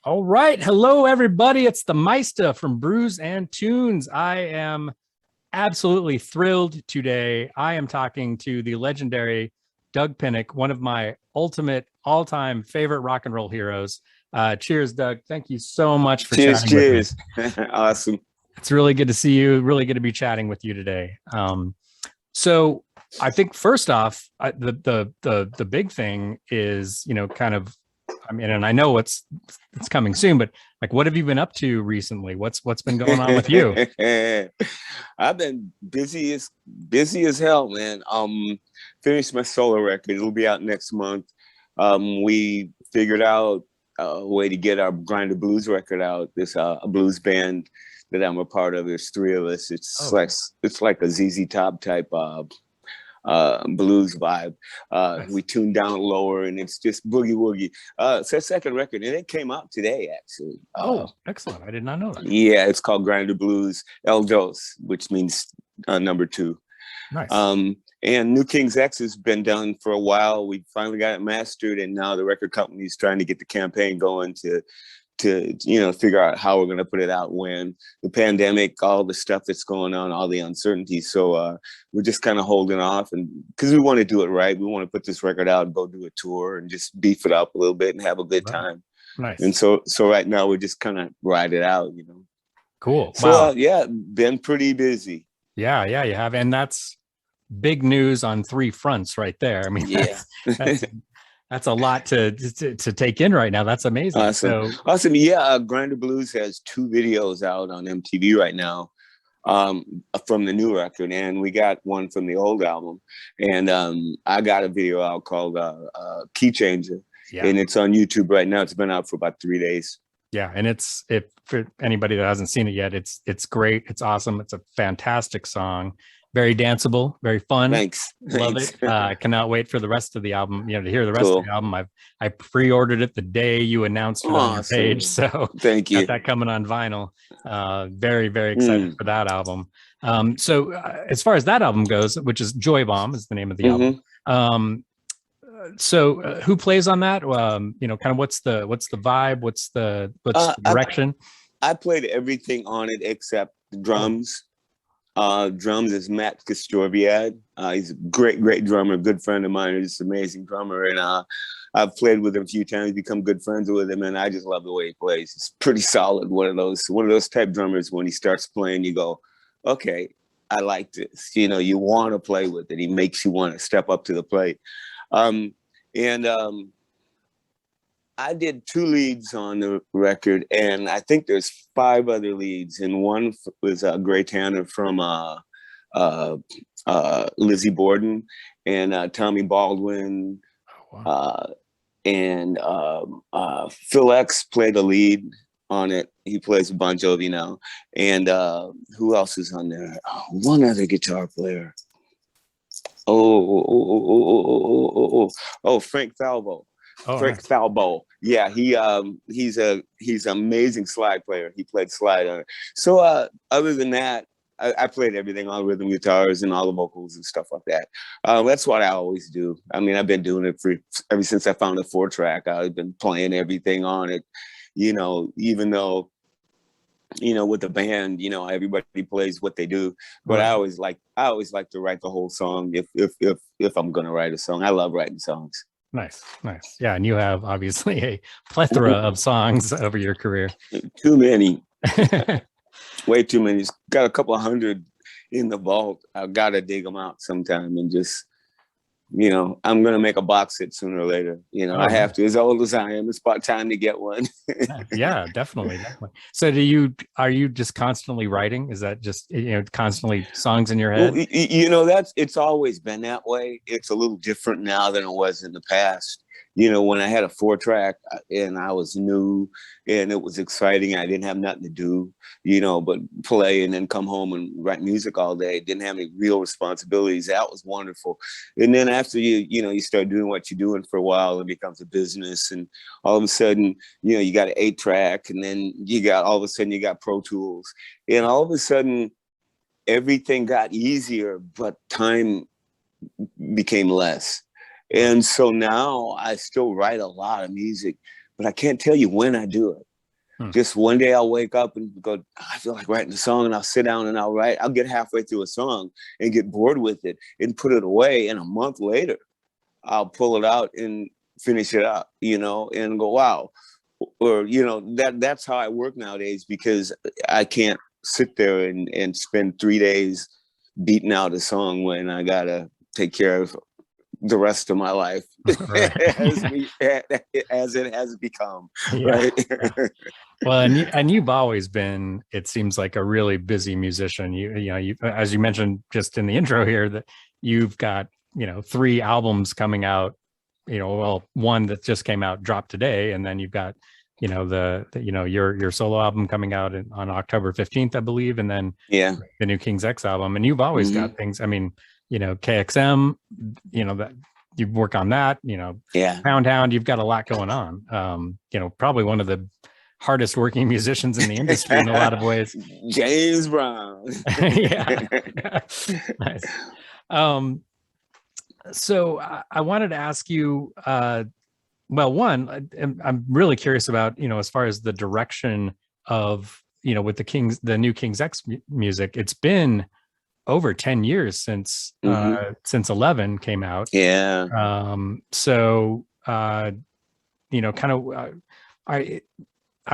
All right. Hello, everybody. It's the Meista from Brews and Tunes. I am absolutely thrilled today. I am talking to the legendary dUg Pinnick, one of my ultimate all-time favorite rock and roll heroes. Cheers, dUg. Thank you so much for Cheers, chatting with me. cheers. Awesome. It's really good to see you. Really good to be chatting with you today. So I think first off, the big thing is, kind of, I mean, and I know it's coming soon, but like, what have you been up to recently? What's been going on with you? I've been busy as hell, man. Finished my solo record. It'll be out next month. We figured out a way to get our Grinder Blues record out. This a blues band that I'm a part of. There's three of us. It's like a ZZ Top type blues vibe. Nice. We tuned down lower and it's just boogie woogie. It's our second record and it came out today actually. Excellent. I did not know that. Yeah, it's called Grinder Blues El Dos, which means number two. Nice. And New King's X has been done for a while. We finally got it mastered and now the record company is trying to get the campaign going to figure out how we're going to put it out when the pandemic, all the stuff that's going on, all the uncertainty. So we're just kind of holding off, and because we want to do it right, we want to put this record out and go do a tour and just beef it up a little bit and have a good time. Nice. And so right now we're just kind of ride it out, Cool. So wow. Yeah, been pretty busy. Yeah, you have, and that's big news on three fronts right there. I mean, Yeah. that's a lot to take in right now. That's amazing. Awesome. Yeah, Grinder Blues has 2 videos out on MTV right now from the new record, and we got one from the old album. And I got a video out called Key Changer, and it's on YouTube right now. It's been out for about 3 days. Yeah, and if for anybody that hasn't seen it yet, it's great. It's awesome. It's a fantastic song. Very danceable, very fun. Thanks. Love it. I cannot wait for the rest of the album, to hear the rest of the album. I pre-ordered it the day you announced it on your page. So thank you. Got that coming on vinyl. Very, very excited for that album. So as far as that album goes, which is Joy Bomb is the name of the album. So who plays on that? Kind of what's the vibe? What's the direction? I played everything on it except the drums. Drums is Matt Kastorbiad. He's a great drummer, good friend of mine. He's an amazing drummer, and I've played with him a few times, become good friends with him, and I just love the way he plays. It's pretty solid. One of those type drummers. When he starts playing, you go, okay, I like this. You want to play with it. He makes you want to step up to the plate. I did 2 leads on the record, and I think there's 5 other leads. And one was Gray Tanner from Lizzie Borden, and Tommy Baldwin, and Phil X played a lead on it. He plays Bon Jovi now. And who else is on there? One other guitar player. Frank Falbo. Frank Falbo. Yeah, he's an amazing slide player. He played slide on it. So other than that, I played everything on rhythm guitars and all the vocals and stuff like that. That's what I always do. I mean, I've been doing it ever since I found a 4-track. I've been playing everything on it, even though, with the band, everybody plays what they do. But I always like to write the whole song if I'm gonna write a song. I love writing songs. Nice. Yeah, and you have obviously a plethora of songs over your career. Too many. Way too many. Got a couple 100 in the vault. I've got to dig them out sometime and just, I'm going to make a box set sooner or later. I have to. As old as I am, it's about time to get one. Yeah, definitely. So are you just constantly writing? Is that just, constantly songs in your head? Well, it's always been that way. It's a little different now than it was in the past. When I had a 4-track and I was new and it was exciting, I didn't have nothing to do, but play and then come home and write music all day. Didn't have any real responsibilities. That was wonderful. And then after you start doing what you're doing for a while, it becomes a business. And all of a sudden, you got an 8-track, and then all of a sudden you got Pro Tools. And all of a sudden, everything got easier, but time became less. And so now I still write a lot of music, but I can't tell you when I do it. Just one day I'll wake up and go, I feel like writing a song, and I'll sit down and I'll write. I'll get halfway through a song and get bored with it and put it away. And a month later, I'll pull it out and finish it up, you know, and go, wow. Or, you know, that's how I work nowadays, because I can't sit there and spend 3 days beating out a song when I got to take care of the rest of my life as it has become. Yeah. Right. Yeah. Well, and you've always been, it seems like, a really busy musician. You as you mentioned just in the intro here, that you've got, 3 albums coming out, well, one that just came out, dropped today, and then you've got, your solo album coming out on October 15th, I believe, and then the new King's X album. And you've always got things. I mean, KXM, that you work on that, Pound Hound, you've got a lot going on. Probably one of the hardest working musicians in the industry in a lot of ways. James Brown. Yeah. Nice. So I wanted to ask you, well, one, I'm really curious about, as far as the direction of, with the new King's X music. It's been over 10 years since 11 came out. Yeah. So kind of I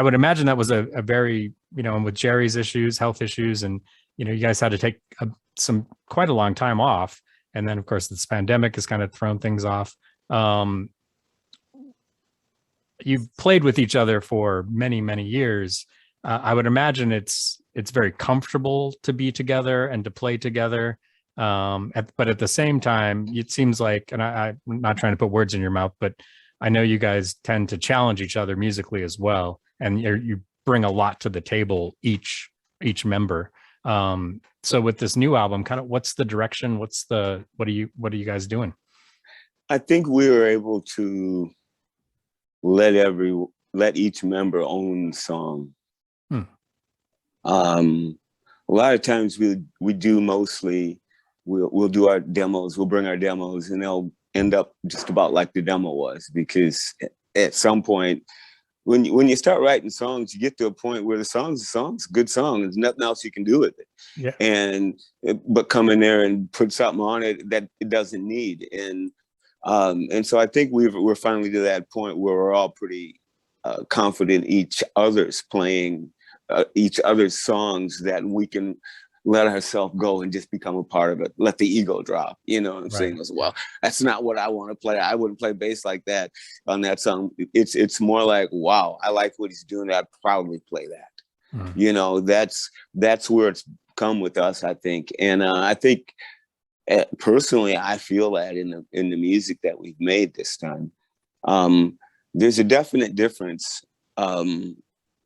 would imagine that was a very, and with Jerry's issues, health issues, and you guys had to take quite a long time off, and then of course this pandemic has kind of thrown things off. You've played with each other for many, many years. I would imagine it's very comfortable to be together and to play together. But at the same time, it seems like, and I'm not trying to put words in your mouth, but I know you guys tend to challenge each other musically as well. And you bring a lot to the table, each member. So with this new album, kind of what's the direction? What are you guys doing? I think we were able to let each member own the song. A lot of times we do mostly, we'll do our demos, we'll bring our demos, and they'll end up just about like the demo was, because at some point when you start writing songs, you get to a point where the song's a good song. There's nothing else you can do with it. Yeah. But come in there and put something on it that it doesn't need. And so I think we're finally to that point where we're all pretty confident each other's playing each other's songs, that we can let ourselves go and just become a part of it. Let the ego drop, you know what I'm saying? As well, that's not what I want to play. I wouldn't play bass like that on that song. It's more like, wow, I like what he's doing. I'd probably play that. That's where it's come with us, I think. And I think personally, I feel that in the music that we've made this time, there's a definite difference.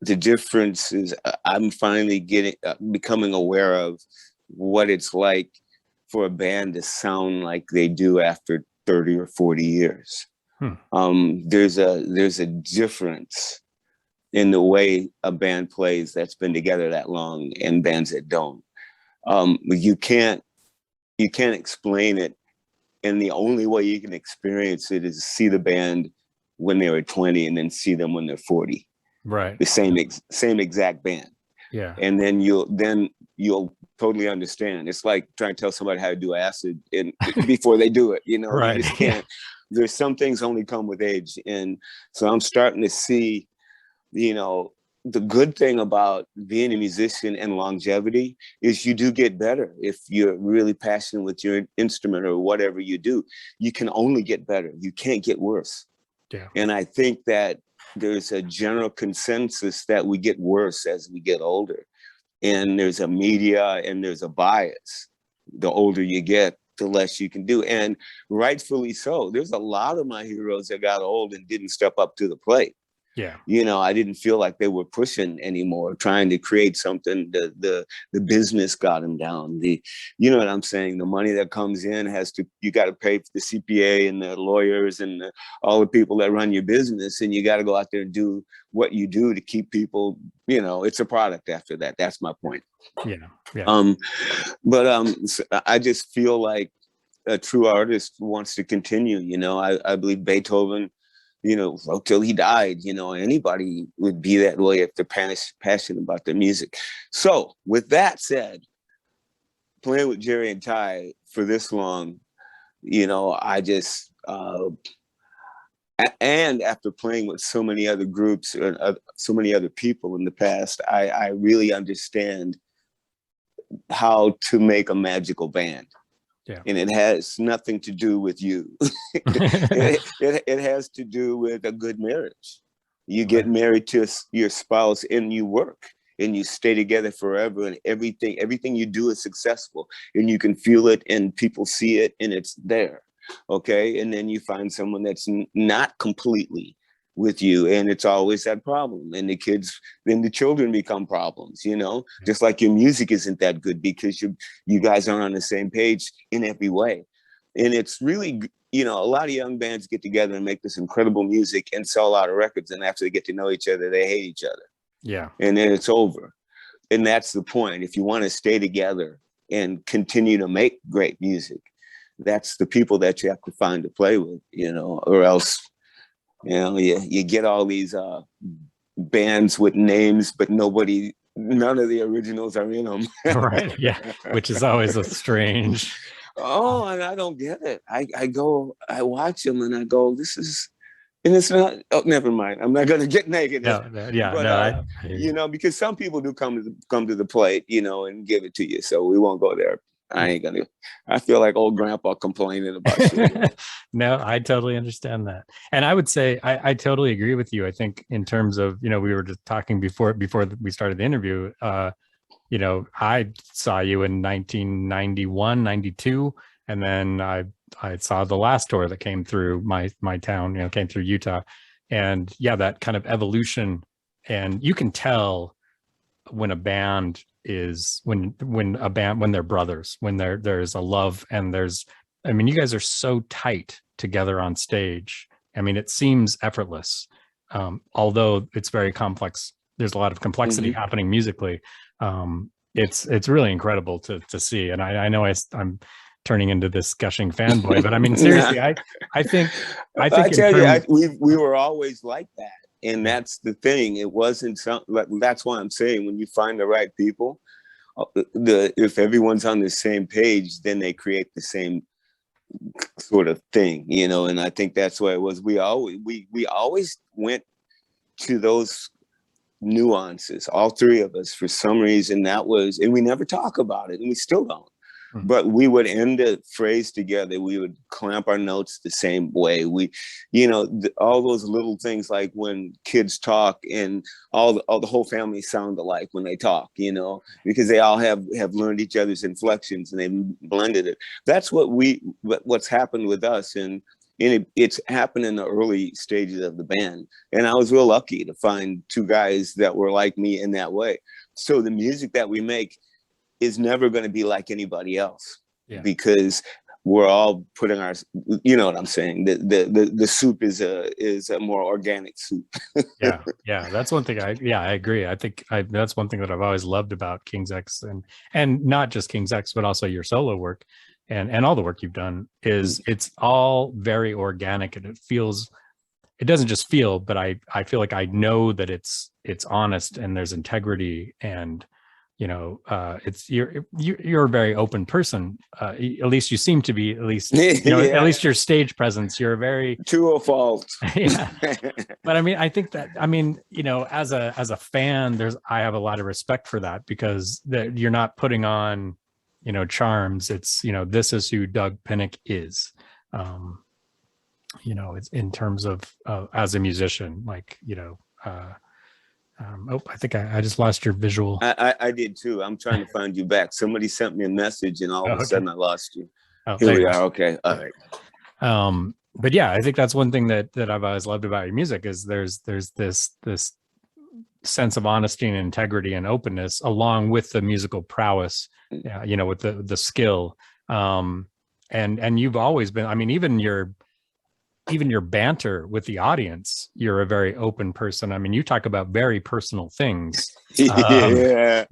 The difference is I'm finally becoming aware of what it's like for a band to sound like they do after 30 or 40 years. There's a difference in the way a band plays that's been together that long and bands that don't. You can't explain it, and the only way you can experience it is see the band when they were 20 and then see them when they're 40. Right. The same exact band. Yeah. And then you'll totally understand. It's like trying to tell somebody how to do acid before they do it. Right. You just can't. There's some things only come with age, and so I'm starting to see, the good thing about being a musician and longevity is you do get better. If you're really passionate with your instrument or whatever you do, you can only get better. You can't get worse. Yeah. And I think that there's a general consensus that we get worse as we get older. And there's a media and there's a bias. The older you get, the less you can do. And rightfully so. There's a lot of my heroes that got old and didn't step up to the plate. Yeah. I didn't feel like they were pushing anymore, trying to create something. The business got them down. You know what I'm saying? The money that comes in you got to pay for the CPA and the lawyers and all the people that run your business. And you got to go out there and do what you do to keep people, it's a product after that. That's my point. Yeah. Yeah. So I just feel like a true artist wants to continue. I believe Beethoven, wrote till he died. Anybody would be that way if they're passionate about their music. So with that said, playing with Jerry and Ty for this long, I just, and after playing with so many other groups and so many other people in the past, I really understand how to make a magical band. Yeah. And it has nothing to do with you. it has to do with a good marriage. You get married to your spouse and you work and you stay together forever, and everything you do is successful, and you can feel it and people see it and it's there. Okay. And then you find someone that's not completely with you, and it's always that problem, and then the children become problems, just like your music isn't that good because you guys aren't on the same page in every way. And it's really, a lot of young bands get together and make this incredible music and sell a lot of records, and after they get to know each other, they hate each other. Yeah. And then it's over. And that's the point. If you want to stay together and continue to make great music, that's the people that you have to find to play with, or else you get all these bands with names, but none of the originals are in them. Right. Yeah. Which is always a strange. Oh, and I don't get it. I watch them and I go, and it's not, oh, never mind. I'm not going to get negative. No, yeah. But, because some people do come to the plate, and give it to you. So we won't go there. I feel like old grandpa complaining about shit. No, I totally understand that. And I would say, I totally agree with you. I think in terms of, we were just talking before we started the interview, I saw you in 1991, 92. And then I saw the last tour that came through my town, came through Utah. And yeah, that kind of evolution, and you can tell when a band is when they're brothers, when there's a love, and you guys are so tight together on stage. It seems effortless, although it's very complex. There's a lot of complexity happening musically. It's really incredible to see. And I know I'm turning into this gushing fanboy, but seriously, I think we were always like that. And that's the thing. It wasn't something that's why I'm saying, when you find the right people, if everyone's on the same page, then they create the same sort of thing, and I think that's what it was. We always went to those nuances, all three of us, for some reason. And we never talk about it, and we still don't. But we would end a phrase together. We would clamp our notes the same way. All those little things, like when kids talk and all the whole family sound alike when they talk, because they all have learned each other's inflections and they blended it. That's what's happened with us. And it's happened in the early stages of the band. And I was real lucky to find two guys that were like me in that way. So the music that we make is never going to be like anybody else, because we're all putting our, what I'm saying? The soup is a more organic soup. Yeah. That's one thing. I agree. I think that's one thing that I've always loved about King's X, and not just King's X, but also your solo work and all the work you've done, is it's all very organic, and it doesn't just feel, but I feel like I know that it's honest and there's integrity, and it's you're a very open person. At least you seem to be. At least at least your stage presence. You're very to a fault. Yeah, but I think that as a fan, I have a lot of respect for that, because you're not putting on charms. It's this is who dUg Pinnick is. It's in terms of as a musician, I think I just lost your visual. I did too. I'm trying to find you back. Somebody sent me a message, and all of a sudden I lost you. Here we are. Okay. All right. But yeah, I think that's one thing that I've always loved about your music, is there's this sense of honesty and integrity and openness, along with the musical prowess, with the skill. And you've always been, even your banter with the audience, you're a very open person. You talk about very personal things. Yeah.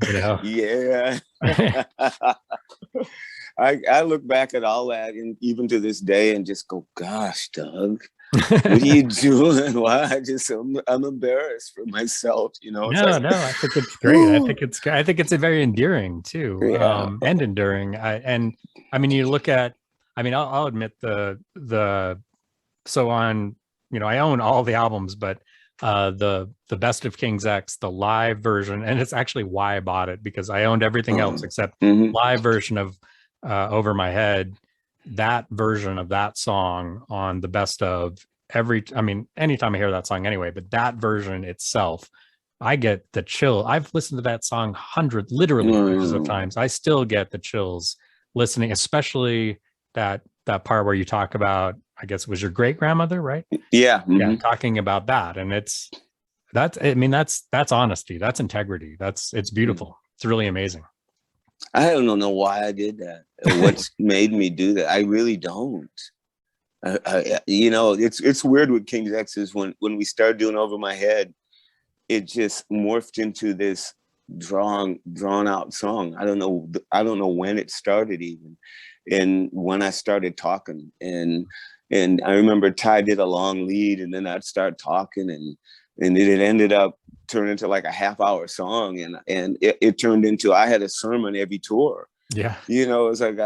I look back at all that, and even to this day, and just go, gosh, dUg, What are you doing? Why? I'm embarrassed for myself. It's No, like, no, I think it's great. I think it's a very endearing too, yeah. and enduring. I mean, you look at, I mean, I'll admit so on, I own all the albums, but the Best of King's X, the live version, and it's actually why I bought it, because I owned everything else except live version of Over My Head. That version of that song on the Best of, I mean, anytime I hear that song anyway, but that version itself, I get the chill. I've listened to that song literally hundreds of times. I still get the chills listening, especially that part where you talk about, I guess it was your great grandmother, right? Yeah. Yeah, talking about that. And I mean, that's honesty, that's integrity. It's beautiful. It's really amazing. I don't know why I did that. What's made me do that? I really don't. It's weird with King's X's. When we started doing Over My Head, it just morphed into this drawn out song. I don't know when it started even, and when I started talking, and I remember Ty did a long lead, and then I'd start talking, and it ended up turning into like a half-hour song, and it turned into, I had a sermon every tour. Yeah. It's like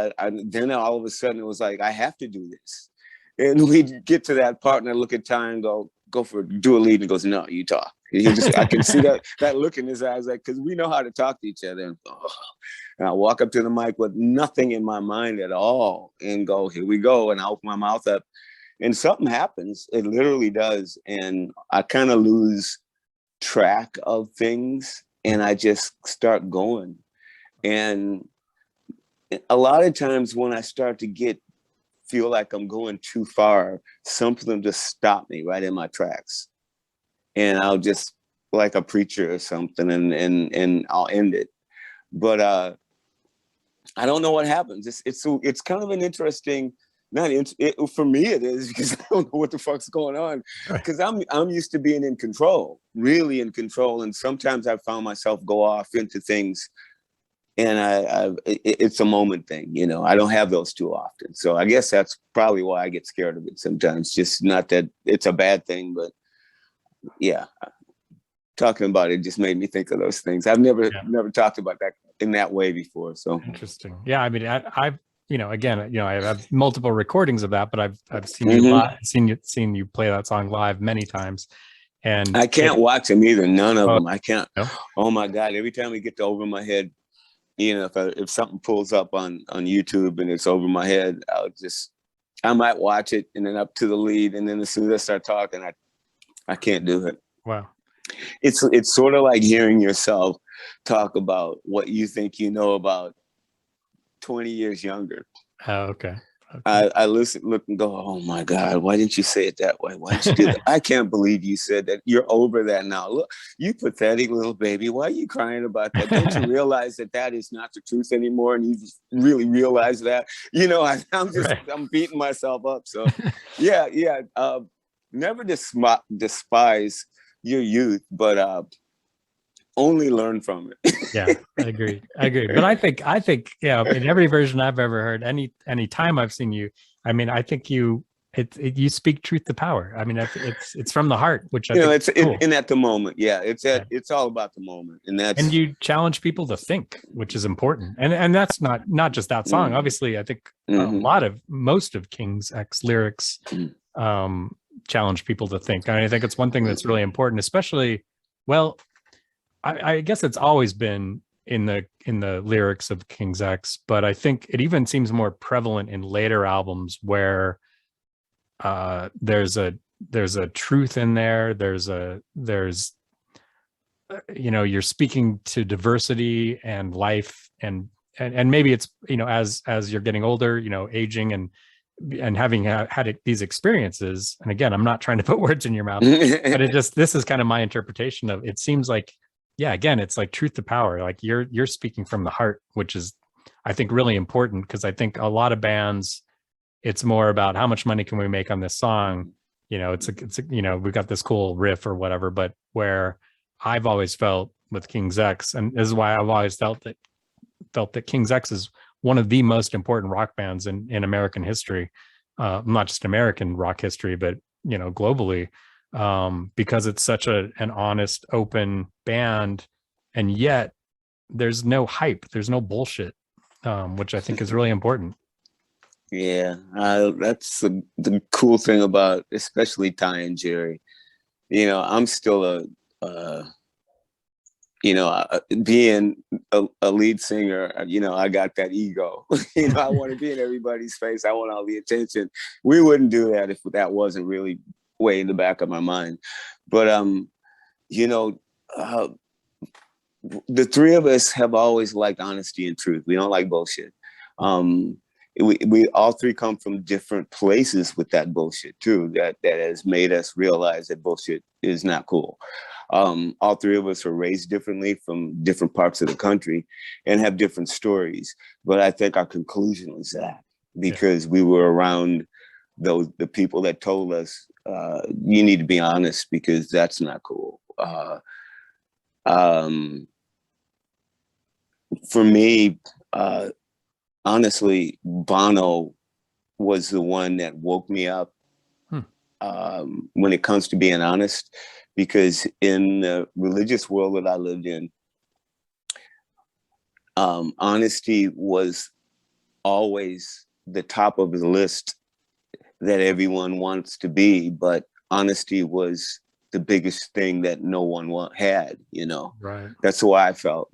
then all of a sudden it was like, I have to do this. And we'd get to that part, and I look at Ty and go for it, do a lead, and he goes, no, you talk. I can see that look in his eyes, like, because we know how to talk to each other. And I walk up to the mic with nothing in my mind at all, and go, here we go. And I open my mouth up, and something happens. It literally does. And I kind of lose track of things, and I just start going. And a lot of times when I start to feel like I'm going too far, something just stop me right in my tracks, and I'll just, like a preacher or something, and I'll end it. But I don't know what happens. It's kind of an interesting. For me it is, because I don't know what the fuck's going on, because I'm used to being in control, really in control, and sometimes I found myself go off into things, and it's a moment thing, I don't have those too often. So I guess that's probably why I get scared of it sometimes. Just not that it's a bad thing, but yeah, talking about it just made me think of those things. I've never talked about that in that way before. So interesting. Yeah, I mean, I've again, I have multiple recordings of that, but I've seen you seen you play that song live many times. And I can't watch them either. None of them. I can't. No? Oh my God! Every time we get to Over My Head, if something pulls up on YouTube and it's Over My Head, I might watch it, and then up to the lead, and then as soon as I start talking, I can't do it. Wow. It's sort of like hearing yourself talk about what you think you know about 20 years younger. Oh, okay. I look and go, oh my God, why didn't you say it that way? Why didn't you do that? I can't believe you said that. You're over that now. Look, you pathetic little baby. Why are you crying about that? Don't you realize that is not the truth anymore? And you just really realize that? I'm beating myself up. So yeah. Never despise your youth, but only learn from it. Yeah, I agree. But I think, in every version I've ever heard, any time I've seen you, I mean, I think you speak truth to power. I mean, it's from the heart, which I think it's cool. And at the moment. Yeah, it's all about the moment, and you challenge people to think, which is important. And that's not just that song. Obviously, I think most of King's X lyrics challenge people to think. I think it's one thing that's really important, especially, well, I guess it's always been in the lyrics of King's X, but I think it even seems more prevalent in later albums where there's a truth in there. There's you're speaking to diversity and life, and maybe it's as you're getting older, aging and having had these experiences. And again, I'm not trying to put words in your mouth, but this is kind of my interpretation of it. Seems like, yeah, again, it's like truth to power. Like you're speaking from the heart, which is, I think, really important, because I think a lot of bands, it's more about how much money can we make on this song. We've got this cool riff or whatever, but where I've always felt with King's X, and this is why I've always felt that King's X is one of the most important rock bands in American history, not just American rock history, but globally, because it's such an honest, open band, and yet there's no hype, there's no bullshit, which I think is really important. Yeah, that's the cool thing about especially Ty and Jerry. I'm still being a lead singer, I got that ego. I want to be in everybody's face. I want all the attention. We wouldn't do that if that wasn't really way in the back of my mind. But, the three of us have always liked honesty and truth. We don't like bullshit. We all three come from different places with that bullshit too. That has made us realize that bullshit is not cool. All three of us are raised differently from different parts of the country and have different stories. But I think our conclusion was that because we were around the people that told us, you need to be honest because that's not cool. For me, honestly, Bono was the one that woke me up when it comes to being honest, because in the religious world that I lived in, honesty was always the top of the list that everyone wants to be, but honesty was the biggest thing that no one had, Right. That's why I felt,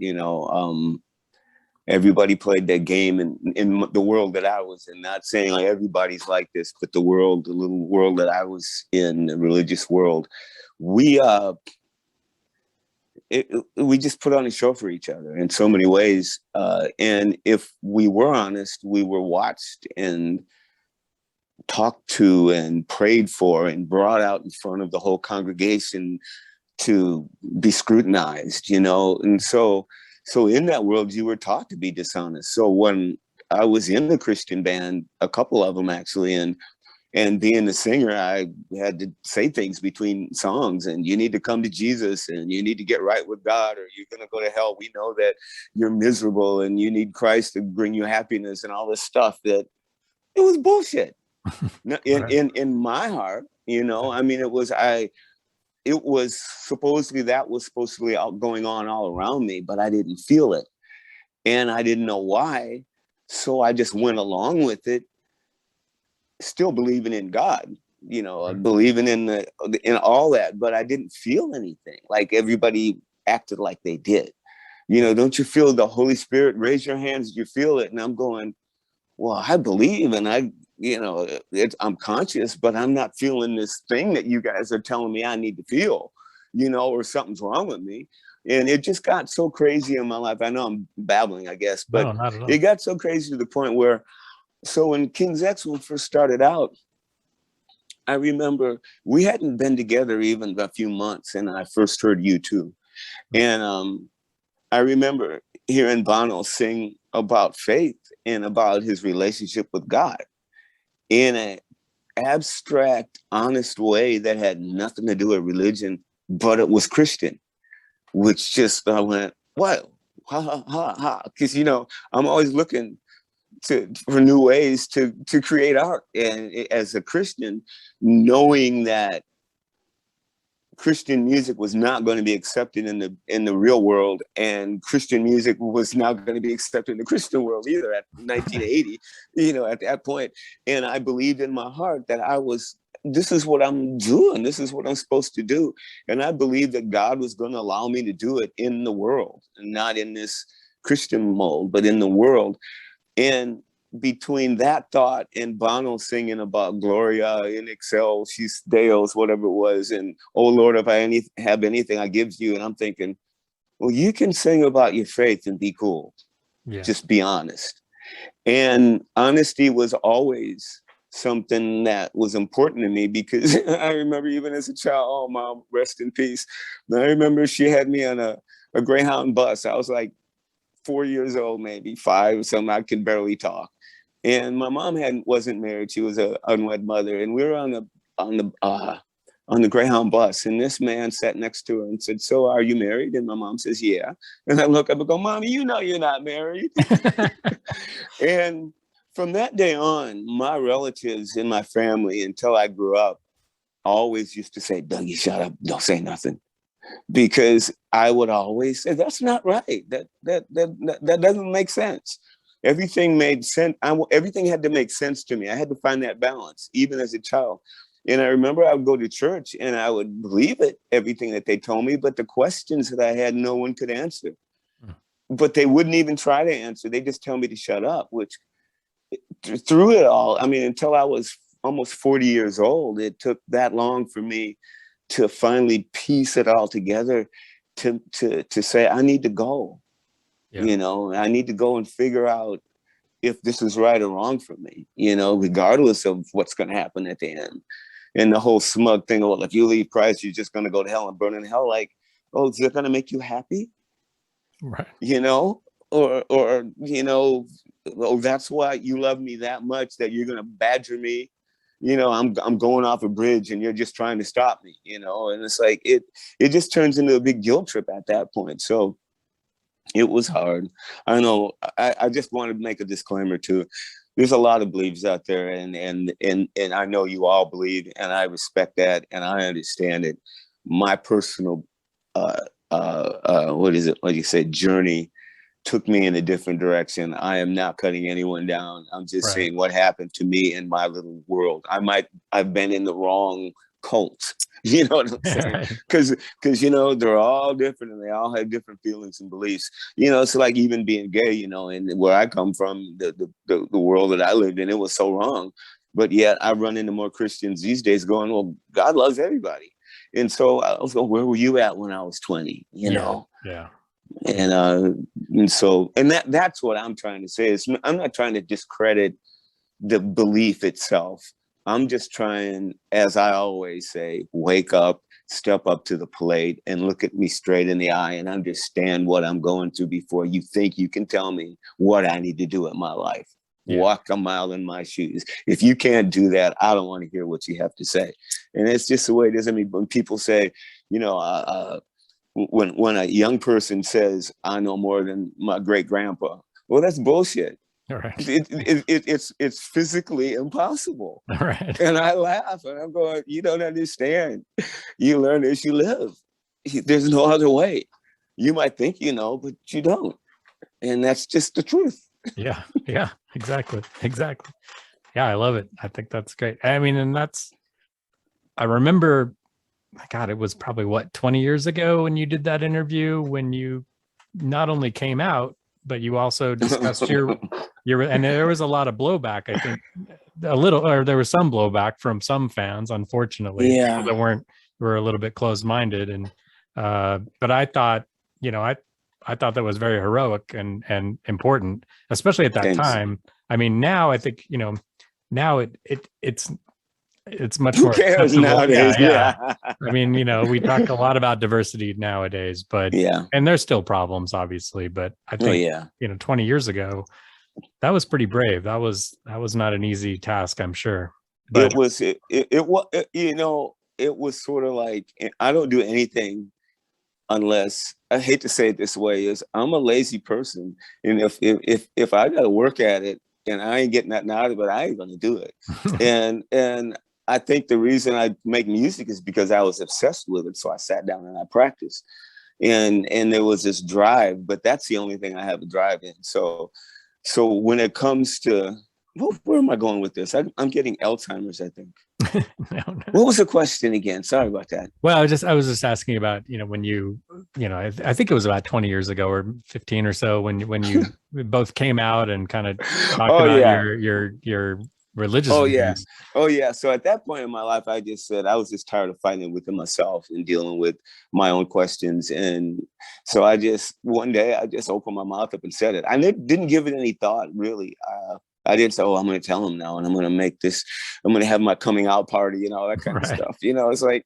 everybody played that game in the world that I was in, not saying like everybody's like this, but the little world that I was in, the religious world, we just put on a show for each other in so many ways. And if we were honest, we were watched and talked to and prayed for and brought out in front of the whole congregation to be scrutinized, and so in that world, you were taught to be dishonest. So when I was in the Christian band, a couple of them actually, and being the singer, I had to say things between songs, and you need to come to Jesus and you need to get right with God or you're going to go to hell. We know that you're miserable and you need Christ to bring you happiness and all this stuff. That it was bullshit. In my heart, I mean, it was supposed to be out going on all around me, but I didn't feel it. And I didn't know why. So I just went along with it, still believing in God, believing in all that, but I didn't feel anything like everybody acted like they did. Don't you feel the Holy Spirit? Raise your hands. You feel it. And I'm going, well, I believe and I'm conscious, but I'm not feeling this thing that you guys are telling me I need to feel, or something's wrong with me. And it just got so crazy in my life. I know I'm babbling, I guess, but it got so crazy to the point where, so when King's X, when we first started out, I remember we hadn't been together even a few months and I first heard U2. And I remember hearing Bono sing about faith and about his relationship with God in an abstract, honest way that had nothing to do with religion, but it was Christian, which just, I went, what? Ha, ha, ha, ha. Because, I'm always looking for new ways to create art. And as a Christian, knowing that Christian music was not going to be accepted in the real world, and Christian music was not going to be accepted in the Christian world either at 1980, at that point. And I believed in my heart that this is what I'm doing. This is what I'm supposed to do. And I believed that God was going to allow me to do it in the world, and not in this Christian mold, but in the world. And between that thought and Bono singing about Gloria in Excel, she's Deus, whatever it was, and oh Lord, if I have anything I give you, and I'm thinking, well, you can sing about your faith and be cool. Yeah. Just be honest. And honesty was always something that was important to me, because I remember even as a child, oh Mom, rest in peace. I remember she had me on a Greyhound bus. I was like 4 years old, maybe 5 or something. I could barely talk. And my mom wasn't married. She was an unwed mother. And we were on the Greyhound bus. And this man sat next to her and said, so are you married? And my mom says, yeah. And I look up and go, Mommy, you're not married. And from that day on, my relatives in my family, until I grew up, always used to say, Dougie, shut up, don't say nothing. Because I would always say, that's not right. That doesn't make sense. Everything made sense. Everything had to make sense to me. I had to find that balance, even as a child. And I remember I would go to church and I would believe it, everything that they told me, but the questions that I had, no one could answer. But they wouldn't even try to answer. They just tell me to shut up, which through it all, I mean, until I was almost 40 years old, it took that long for me to finally piece it all together to say, I need to go. Yeah. You know, I need to go and figure out if this is right or wrong for me, you know, regardless of what's going to happen at the end. And the whole smug thing, well, if you leave Christ, you're just going to go to hell and burn in hell. Like, oh, is it going to make you happy? Right. You know, or, you know, oh, that's why you love me that much that you're going to badger me. You know, I'm going off a bridge and you're just trying to stop me, you know, and it's like, it just turns into a big guilt trip at that point. So it was hard. I know. I just want to make a disclaimer too. There's a lot of beliefs out there, and I know you all believe, and I respect that, and I understand it. My personal, what is it? Like you said, journey took me in a different direction. I am not cutting anyone down. I'm just saying what happened to me in my little world. I've been in the wrong cult. You know what I'm saying? Because you know, they're all different and they all have different feelings and beliefs. You know, it's like even being gay, you know, and where I come from, the world that I lived in, it was so wrong. But yet I run into more Christians these days going, well, God loves everybody. And so I was going, where were you at when I was 20? You know? Yeah. And so that's what I'm trying to say is I'm not trying to discredit the belief itself. I'm just trying, as I always say, wake up, step up to the plate and look at me straight in the eye and understand what I'm going through before you think you can tell me what I need to do in my life. Yeah. Walk a mile in my shoes. If you can't do that, I don't want to hear what you have to say. And it's just the way it is. I mean, when people say, you know, when a young person says, I know more than my great grandpa, well, that's bullshit. Right. It's physically impossible. Right. And I laugh and I'm going, you don't understand. You learn as you live. There's no other way. You might think you know, but you don't. And that's just the truth. Yeah, exactly. Yeah, I love it. I think that's great. I mean, and I remember, God, it was probably 20 years ago when you did that interview, when you not only came out, but you also discussed your, and there was a lot of blowback, I think there was some blowback from some fans, unfortunately, that were a little bit closed-minded. And, but I thought, you know, I thought that was very heroic and important, especially at that time. I mean, now I think, you know, now it's much more acceptable nowadays. Yeah. I mean, you know, we talk a lot about diversity nowadays, but and there's still problems, obviously. But I think you know, 20 years ago, that was pretty brave. That was not an easy task, I'm sure. But it was you know, it was sort of like, I don't do anything unless, I hate to say it this way, is I'm a lazy person, and if I got to work at it and I ain't getting nothing out of it, I ain't gonna do it. and I think the reason I make music is because I was obsessed with it. So I sat down and I practiced, and there was this drive, but that's the only thing I have a drive in. So when it comes to, where am I going with this? I'm getting Alzheimer's, I think. No. What was the question again? Sorry about that. Well, I was just asking about, you know, when you know, I think it was about 20 years ago or 15 or so when you both came out and kind of talked about your religious views. So at that point in my life, I just said I was just tired of fighting within myself and dealing with my own questions. And so one day I just opened my mouth up and said it. I didn't give it any thought, really. I didn't say, oh, I'm going to tell him now, and I'm going to make this, I'm going to have my coming out party and all that kind of stuff. You know, it's like,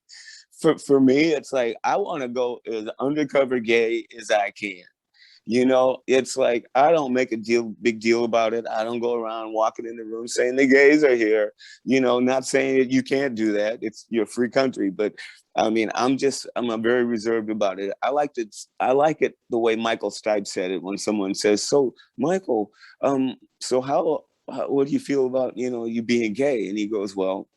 for me, it's like, I want to go as undercover gay as I can. You know, it's like, I don't make a big deal about it. I don't go around walking in the room saying the gays are here, you know, not saying that you can't do that. It's your free country. But I mean, I'm very reserved about it. I like it the way Michael Stipe said it when someone says, so Michael, so what do you feel about, you know, you being gay? And he goes, well,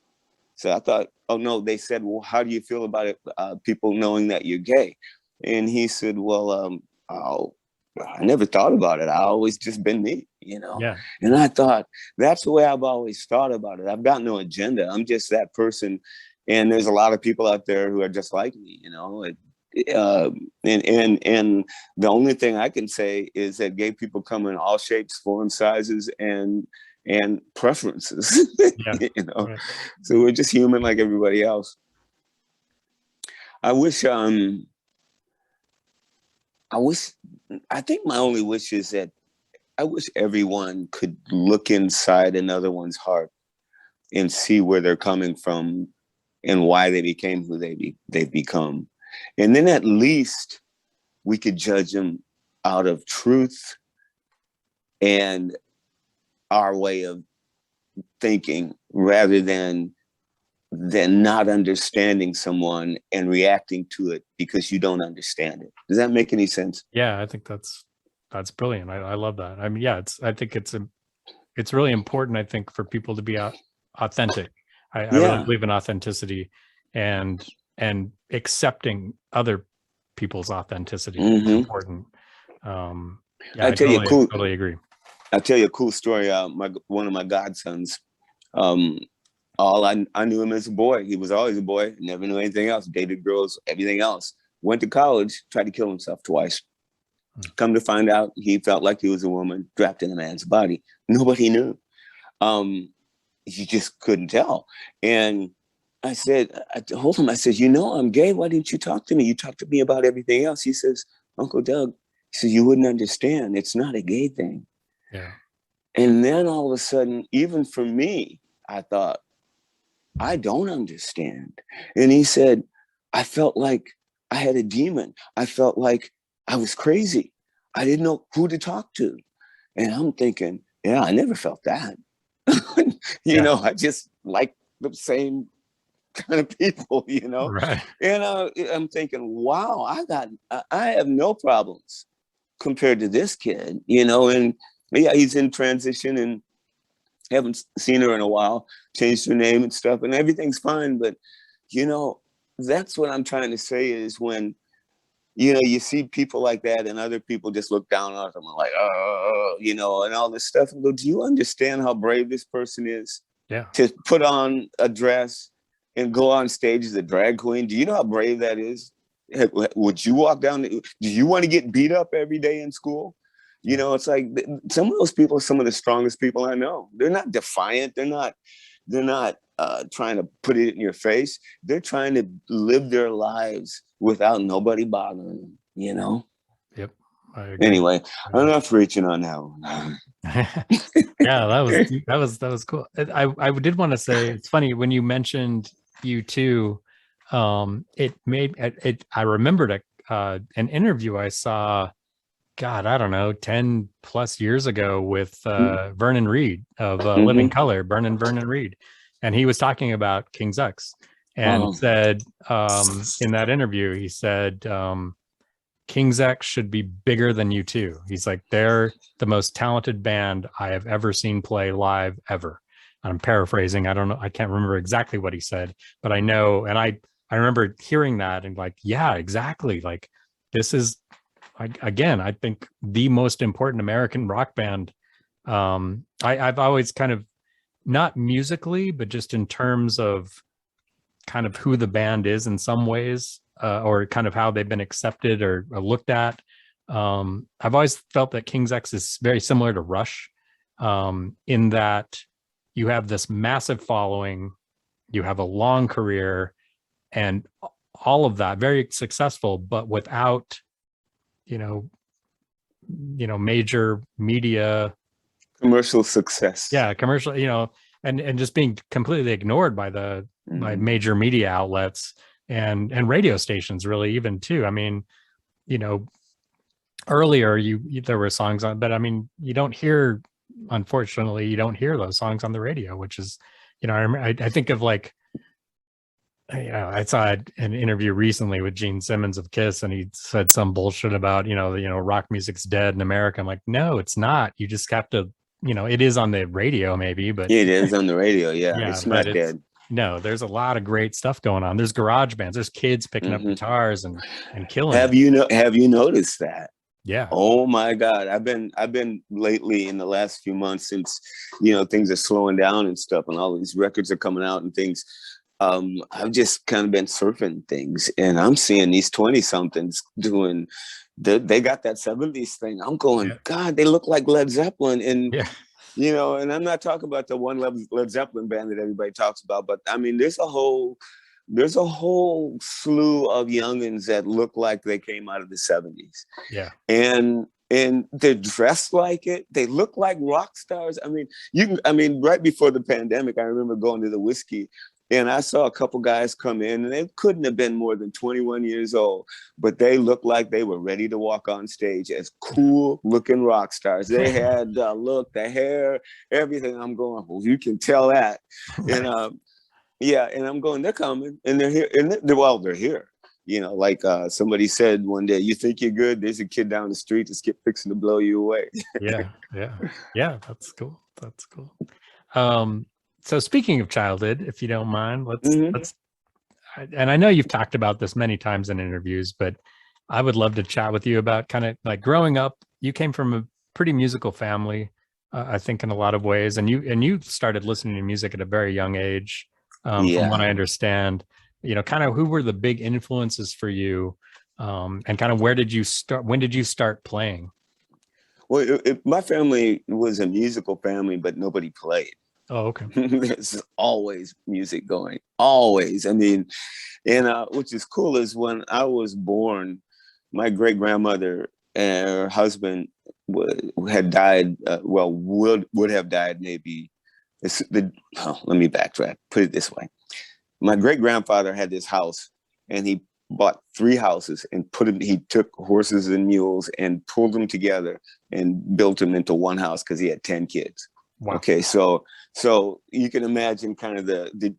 So I thought, oh no, they said, well, how do you feel about it? People knowing that you're gay. And he said, well, I never thought about it. I always just been me, you know? Yeah. And I thought, that's the way I've always thought about it. I've got no agenda. I'm just that person. And there's a lot of people out there who are just like me, you know? And the only thing I can say is that gay people come in all shapes, forms, sizes, and preferences. Yeah. You know, right. So we're just human like everybody else. I think my only wish is that I wish everyone could look inside another one's heart and see where they're coming from and why they became who they've become. And then at least we could judge them out of truth and our way of thinking, rather than not understanding someone and reacting to it because you don't understand it. Does that make any sense? Yeah, I think that's brilliant. I love that. I mean, yeah, I think it's really important, I think, for people to be authentic. I really believe in authenticity and accepting other people's authenticity is important. Yeah, I totally agree. I'll tell you a cool story. One of my godsons, all I knew him as a boy. He was always a boy, never knew anything else, dated girls, everything else. Went to college, tried to kill himself twice. Come to find out, he felt like he was a woman trapped in a man's body. Nobody knew. You just couldn't tell. And I told him, I said, you know, I'm gay. Why didn't you talk to me? You talked to me about everything else. He says, Uncle Doug, he says, you wouldn't understand. It's not a gay thing. Yeah. And then all of a sudden, even for me, I thought, I don't understand. And he said, I felt like I had a demon. I felt like I was crazy. I didn't know who to talk to. And I'm thinking, yeah, I never felt that. You know, I just like the same kind of people, you know? Right. And I'm thinking, wow, I have no problems compared to this kid, you know? And yeah, he's in transition and haven't seen her in a while, changed her name and stuff, and everything's fine. But, you know, that's what I'm trying to say is when, you know, you see people like that and other people just look down on them like, oh, you know, and all this stuff. And go, do you understand how brave this person is? Yeah. To put on a dress and go on stage as a drag queen. Do you know how brave that is? Would you walk down? Do you want to get beat up every day in school? You know, it's like some of those people are some of the strongest people I know. They're not defiant. They're not trying to put it in your face. They're trying to live their lives without nobody bothering them, you know? Yep. I agree. Anyway, enough reaching on that one. Yeah, that was cool. I did want to say, it's funny when you mentioned U2, it made it. I remembered an interview I saw, God, I don't know, 10 plus years ago with Vernon Reid of Living Color, Vernon Reid. And he was talking about King's X and said in that interview, he said, King's X should be bigger than U2. He's like, they're the most talented band I have ever seen play live ever. I'm paraphrasing. I don't know. I can't remember exactly what he said, but I know. And I remember hearing that and like, yeah, exactly. Like this is, again, I think the most important American rock band. I've always kind of, not musically, but just in terms of kind of who the band is in some ways, or kind of how they've been accepted or looked at. I've always felt that King's X is very similar to Rush, in that you have this massive following, you have a long career, and all of that very successful, but without, you know, major media, commercial success. Yeah, commercial, you know, and just being completely ignored by the by major media outlets and radio stations, really, even too. I mean, you know, earlier there were songs on, but I mean, unfortunately, you don't hear those songs on the radio, which is, you know, I think of like, you know, I saw an interview recently with Gene Simmons of Kiss, and he said some bullshit about, you know, rock music's dead in America. I'm like, no, it's not. You just have to, you know, it is on the radio maybe, but it is on the radio. Yeah, it's not dead. No, there's a lot of great stuff going on. There's garage bands, there's kids picking up guitars and killing it. Have you noticed that? Yeah. Oh my God. I've been lately in the last few months since, things are slowing down and stuff and all these records are coming out and things. I've just kind of been surfing things and I'm seeing these 20 somethings doing they got that 70s thing. I'm going, God, they look like Led Zeppelin. And, and I'm not talking about the one Led Zeppelin band that everybody talks about, but I mean, there's a whole slew of youngins that look like they came out of the 70s. Yeah. And they're dressed like it. They look like rock stars. I mean, right before the pandemic, I remember going to the Whiskey and I saw a couple guys come in and they couldn't have been more than 21 years old, but they looked like they were ready to walk on stage as cool looking rock stars. They had the look, the hair, everything. I'm going, well, you can tell that. Right. And, and I'm going, they're coming and they're here. And they're here. Like somebody said one day, you think you're good? There's a kid down the street that's fixing to blow you away. Yeah. That's cool. So speaking of childhood, if you don't mind, let's, and I know you've talked about this many times in interviews, but I would love to chat with you about kind of like growing up. You came from a pretty musical family, I think in a lot of ways, and you started listening to music at a very young age. From what I understand, kind of who were the big influences for you, and kind of where did you start? When did you start playing? Well, my family was a musical family, but nobody played. Oh, okay. There's always music going, always. I mean, and which is cool is when I was born, my great grandmother and her husband had died. Would have died maybe. Let me backtrack. Put it this way: my great grandfather had this house, and he bought 3 houses and he took horses and mules and pulled them together and built them into one house because he had 10 kids. Wow. Okay, so you can imagine kind of the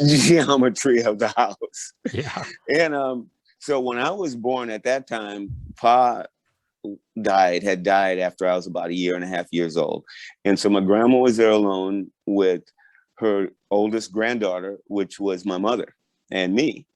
geometry of the house. Yeah. And so when I was born at that time, Pa had died after I was about 1.5 years old. And so my grandma was there alone with her oldest granddaughter, which was my mother and me.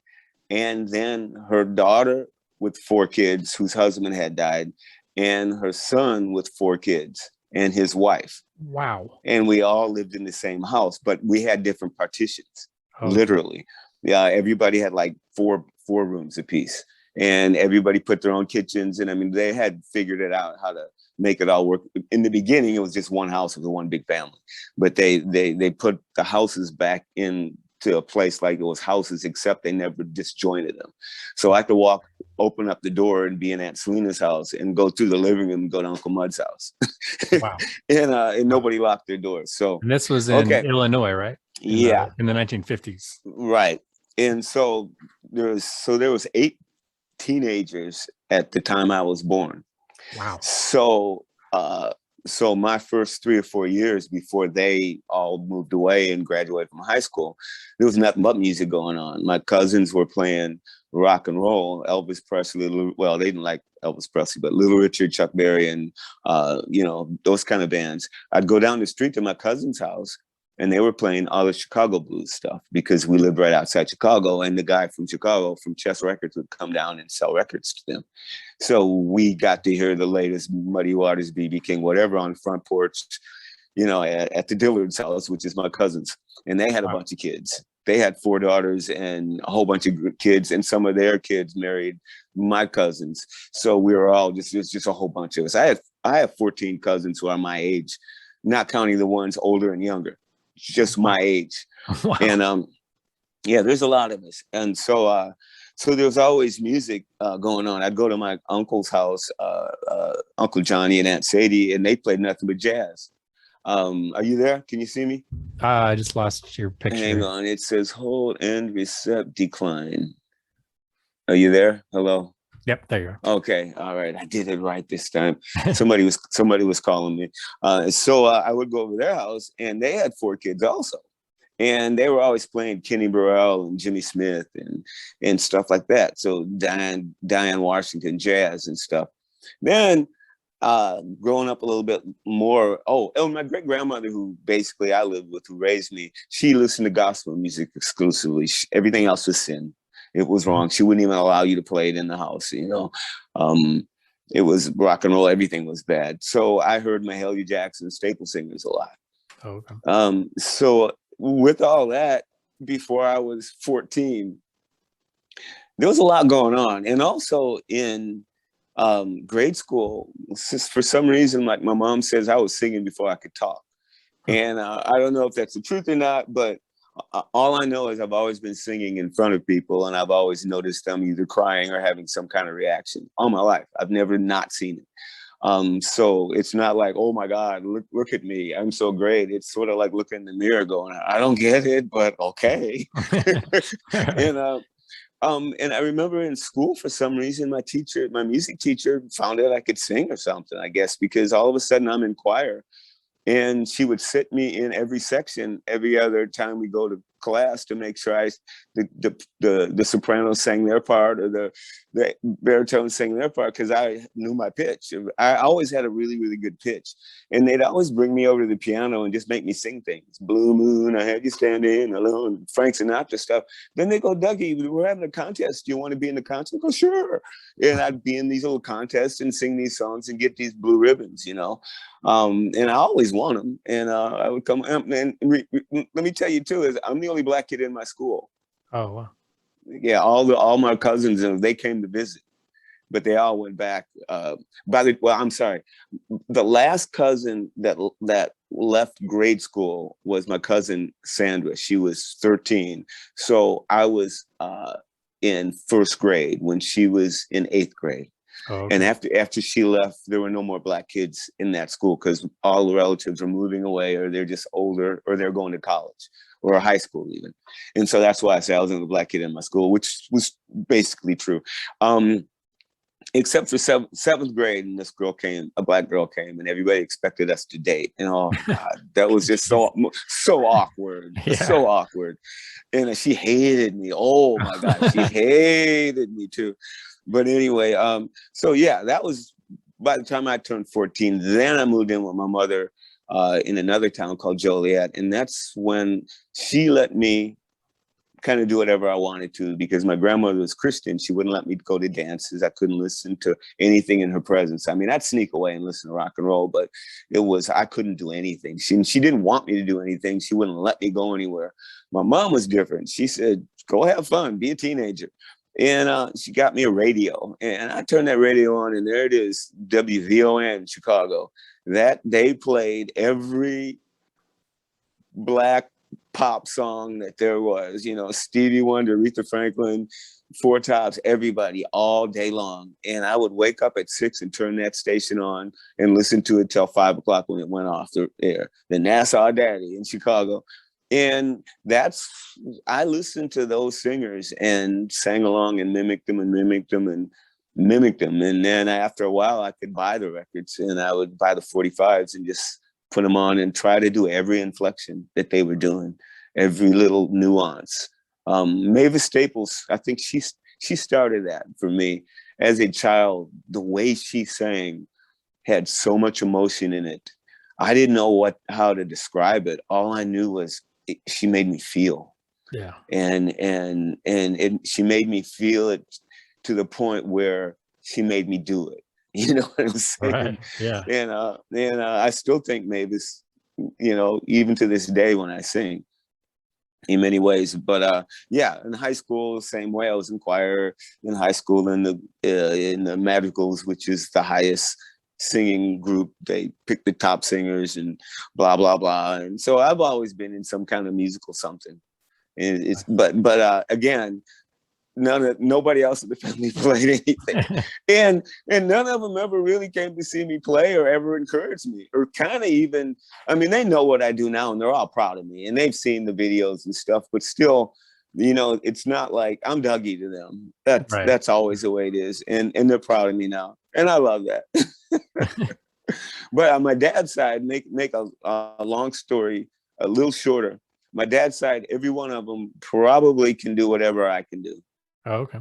And then her daughter with 4 kids whose husband had died, and her son with 4 kids and his wife. Wow. And we all lived in the same house, but we had different partitions, literally. Yeah, everybody had like four rooms apiece. And everybody put their own kitchens. And I mean, they had figured it out how to make it all work. In the beginning, it was just one house with one big family. But they put the houses back into a place like it was houses, except they never disjointed them. So I had to open up the door and be in Aunt Selena's house and go through the living room and go to Uncle Mud's house. Wow. And nobody locked their doors. So and this was in Illinois, right? In the 1950s. Right. And so there was 8 teenagers at the time I was born. Wow. So my first 3 or 4 years before they all moved away and graduated from high school, there was nothing but music going on. My cousins were playing rock and roll, Elvis Presley. Well, they didn't like Elvis Presley, but Little Richard, Chuck Berry, and those kind of bands. I'd go down the street to my cousin's house, and they were playing all the Chicago blues stuff because we lived right outside Chicago. And the guy from Chicago, from Chess Records, would come down and sell records to them. So we got to hear the latest Muddy Waters, B.B. King, whatever, on the front porch, at the Dillard's house, which is my cousin's. And they had a bunch of kids. They had 4 daughters and a whole bunch of kids, and some of their kids married my cousins. So we were all just a whole bunch of us. I have 14 cousins who are my age, not counting the ones older and younger. Just my age. Wow. And there's a lot of us. And so there was always music going on. I'd go to my uncle's house, Uncle Johnny and Aunt Sadie, and they played nothing but jazz. Are you there? Can you see me? I just lost your picture. Hang on. It says hold and recept decline. Are you there? Hello? Yep, there you are. Okay, all right. I did it right this time. Somebody was calling me. So I would go over their house, and they had 4 kids also. And they were always playing Kenny Burrell and Jimmy Smith and stuff like that. So Diane Washington jazz and stuff. Then growing up a little bit more. Oh, my great grandmother, who basically I lived with, who raised me, she listened to gospel music exclusively. Everything else was sin. It was wrong. She wouldn't even allow you to play it in the house. It was rock and roll. Everything was bad. So I heard Mahalia Jackson, Staple Singers a lot. Oh, okay. So with all that, before I was 14, there was a lot going on. And also in grade school, for some reason, like my mom says, I was singing before I could talk. And I don't know if that's the truth or not, but all I know is I've always been singing in front of people, and I've always noticed them either crying or having some kind of reaction all my life. I've never not seen it. So it's not like, oh my God, look at me, I'm so great. It's sort of like looking in the mirror going, I don't get it, but okay. And I remember in school, for some reason, my music teacher found out I could sing or something, I guess, because all of a sudden I'm in choir. And she would sit me in every section every other time we go to class to make sure the soprano sang their part, or the baritone sang their part, because I knew my pitch. I always had a really, really good pitch. And they'd always bring me over to the piano and just make me sing things. Blue Moon, I Had You Standing Alone, Frank Sinatra stuff. Then they go, Dougie, we're having a contest. Do you want to be in the contest? I go, sure. And I'd be in these little contests and sing these songs and get these blue ribbons, and I always won them. And I would come, and let me tell you too, is I'm the only Black kid in my school. Oh, wow. Yeah, all my cousins, they came to visit, but they all went back. I'm sorry, the last cousin that left grade school was my cousin Sandra. She was 13, so I was in first grade when she was in 8th grade. Oh, okay. And after she left, there were no more Black kids in that school, because all the relatives are moving away, or they're just older, or they're going to college or high school even. And so that's why I say I was the only Black kid in my school, which was basically true. Except for seventh grade, and a Black girl came, and everybody expected us to date. And oh God, that was just so awkward, so awkward. And she hated me. Oh my God, she hated me too. But anyway, so yeah, that was by the time I turned 14. Then I moved in with my mother in another town called Joliet, and that's when she let me kind of do whatever I wanted to, because my grandmother was Christian. She wouldn't let me go to dances. I couldn't listen to anything in her presence. I mean, I'd sneak away and listen to rock and roll, but I couldn't do anything. She didn't want me to do anything. She wouldn't let me go anywhere. My mom was different. She said, go have fun, be a teenager. And she got me a radio, and I turned that radio on, and there it is, WVON Chicago. That they played every Black pop song that there was, Stevie Wonder, Aretha Franklin, Four Tops, everybody, all day long. And I would wake up at 6 and turn that station on and listen to it till 5 o'clock when it went off the air. The Nassau Daddy in Chicago. And I listened to those singers and sang along and mimicked them. And then after a while, I could buy the records, and I would buy the 45s and just put them on and try to do every inflection that they were doing, every little nuance. Mavis Staples, I think she started that for me as a child. The way she sang had so much emotion in it. I didn't know how to describe it. All I knew was she made me feel. Yeah. And she made me feel it to the point where she made me do it. You know what I'm saying? Right. Yeah. And I still think Mavis, even to this day when I sing, in many ways. But yeah, in high school, same way. I was in choir in high school, in the Madrigals, which is the highest singing group. They pick the top singers and blah blah blah. And so I've always been in some kind of musical something. And but again, nobody else in the family played anything. and none of them ever really came to see me play or ever encouraged me, or kind of even, I mean, they know what I do now and they're all proud of me and they've seen the videos and stuff, but still, it's not like I'm Dougie to them. That's always the way it is. And they're proud of me now. And I love that. But on my dad's side, make a long story a little shorter. My dad's side, every one of them probably can do whatever I can do. Oh, okay.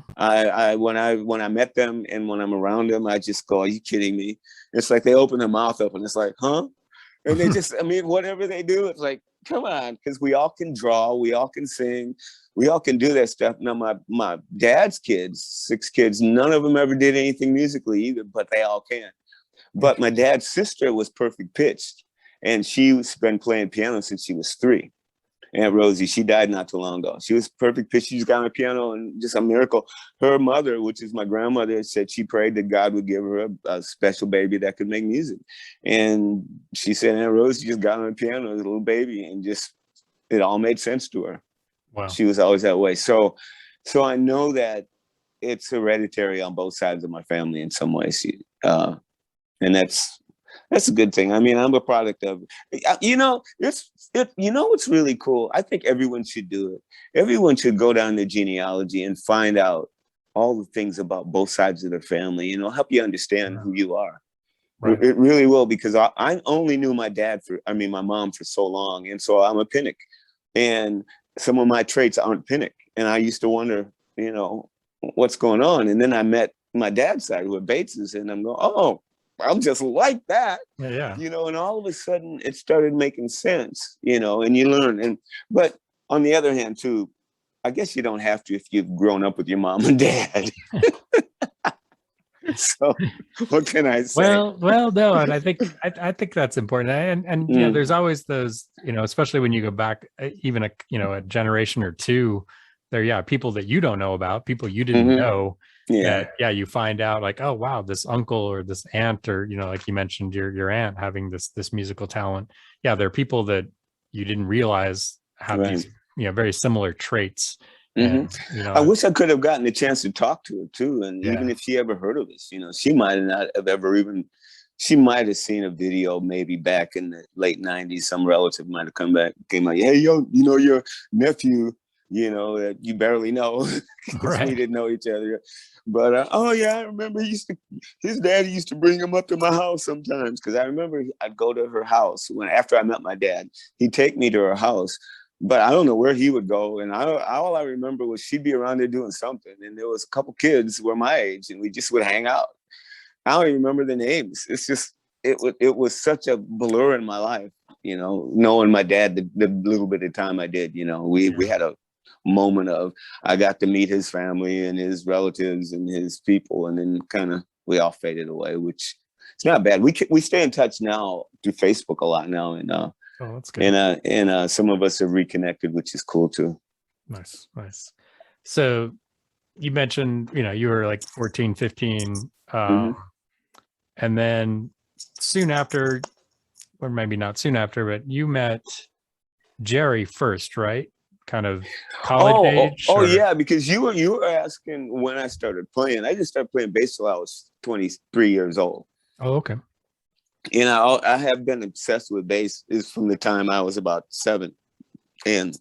When I met them and when I'm around them, I just go, "Are you kidding me?" It's like they open their mouth up and it's like, "Huh?" And they just, I mean, whatever they do, it's like, come on, because we all can draw, we all can sing, we all can do that stuff. Now, my dad's kids, 6 kids, none of them ever did anything musically either, but they all can. But my dad's sister was perfect pitched, and she's been playing piano since she was 3. Aunt Rosie, she died not too long ago. She was perfect pitch. She just got on the piano and just a miracle. Her mother, which is my grandmother, said she prayed that God would give her a special baby that could make music. And she said Aunt Rosie just got on the piano as a little baby and just, it all made sense to her. Wow. She was always that way. So I know that it's hereditary on both sides of my family in some ways. And that's a good thing. I mean, I'm a product of, you know, you know, what's really cool. I think everyone should do it. Everyone should go down the genealogy and find out all the things about both sides of their family, you know, help you understand who you are. Right. It really will, because I only knew my mom for so long. And so I'm a Pinnick, and some of my traits aren't Pinnick. And I used to wonder, you know, what's going on. And then I met my dad's side, who are Bateses, and I'm going, oh, I'm just like that, you know, and all of a sudden it started making sense, you know, and you learn. But on the other hand, too, I guess you don't have to if you've grown up with your mom and dad. So what can I say? Well, no, and I think that's important. And you know, there's always those, you know, especially when you go back even a generation or two, there, people that you don't know about, people you didn't know. That you find out like, oh wow, this uncle or this aunt, or you know, like you mentioned your aunt having this musical talent. Yeah, there are people that you didn't realize have these, you know, very similar traits. And, you know, I wish I could have gotten a chance to talk to her too. And even if she ever heard of us, you know, she might not have ever even, she might have seen a video maybe back in the late 90s. Some relative might have came out, hey, yo, you know, your nephew, you know, that you barely know, because we didn't know each other. But oh yeah, I remember his daddy used to bring him up to my house sometimes, because I remember I'd go to her house after I met my dad. He'd take me to her house, but I don't know where he would go. And all I remember was she'd be around there doing something, and there was a couple kids who were my age, and we just would hang out. I don't even remember the names. It's just it was such a blur in my life, you know, knowing my dad the little bit of time I did. You know, we had a moment of, I got to meet his family and his relatives and his people, and then kind of we all faded away, which it's not bad. We stay in touch now through Facebook a lot now, and that's good. And some of us have reconnected, which is cool too. Nice. So you mentioned, you know, you were like 14, 15, and then soon after, or maybe not soon after, but you met Jerry first, right? Kind of college age? Yeah, because you were asking when I started playing. I just started playing bass till I was 23 years old. Oh, okay. You know, I have been obsessed with bass is from the time I was about 7. And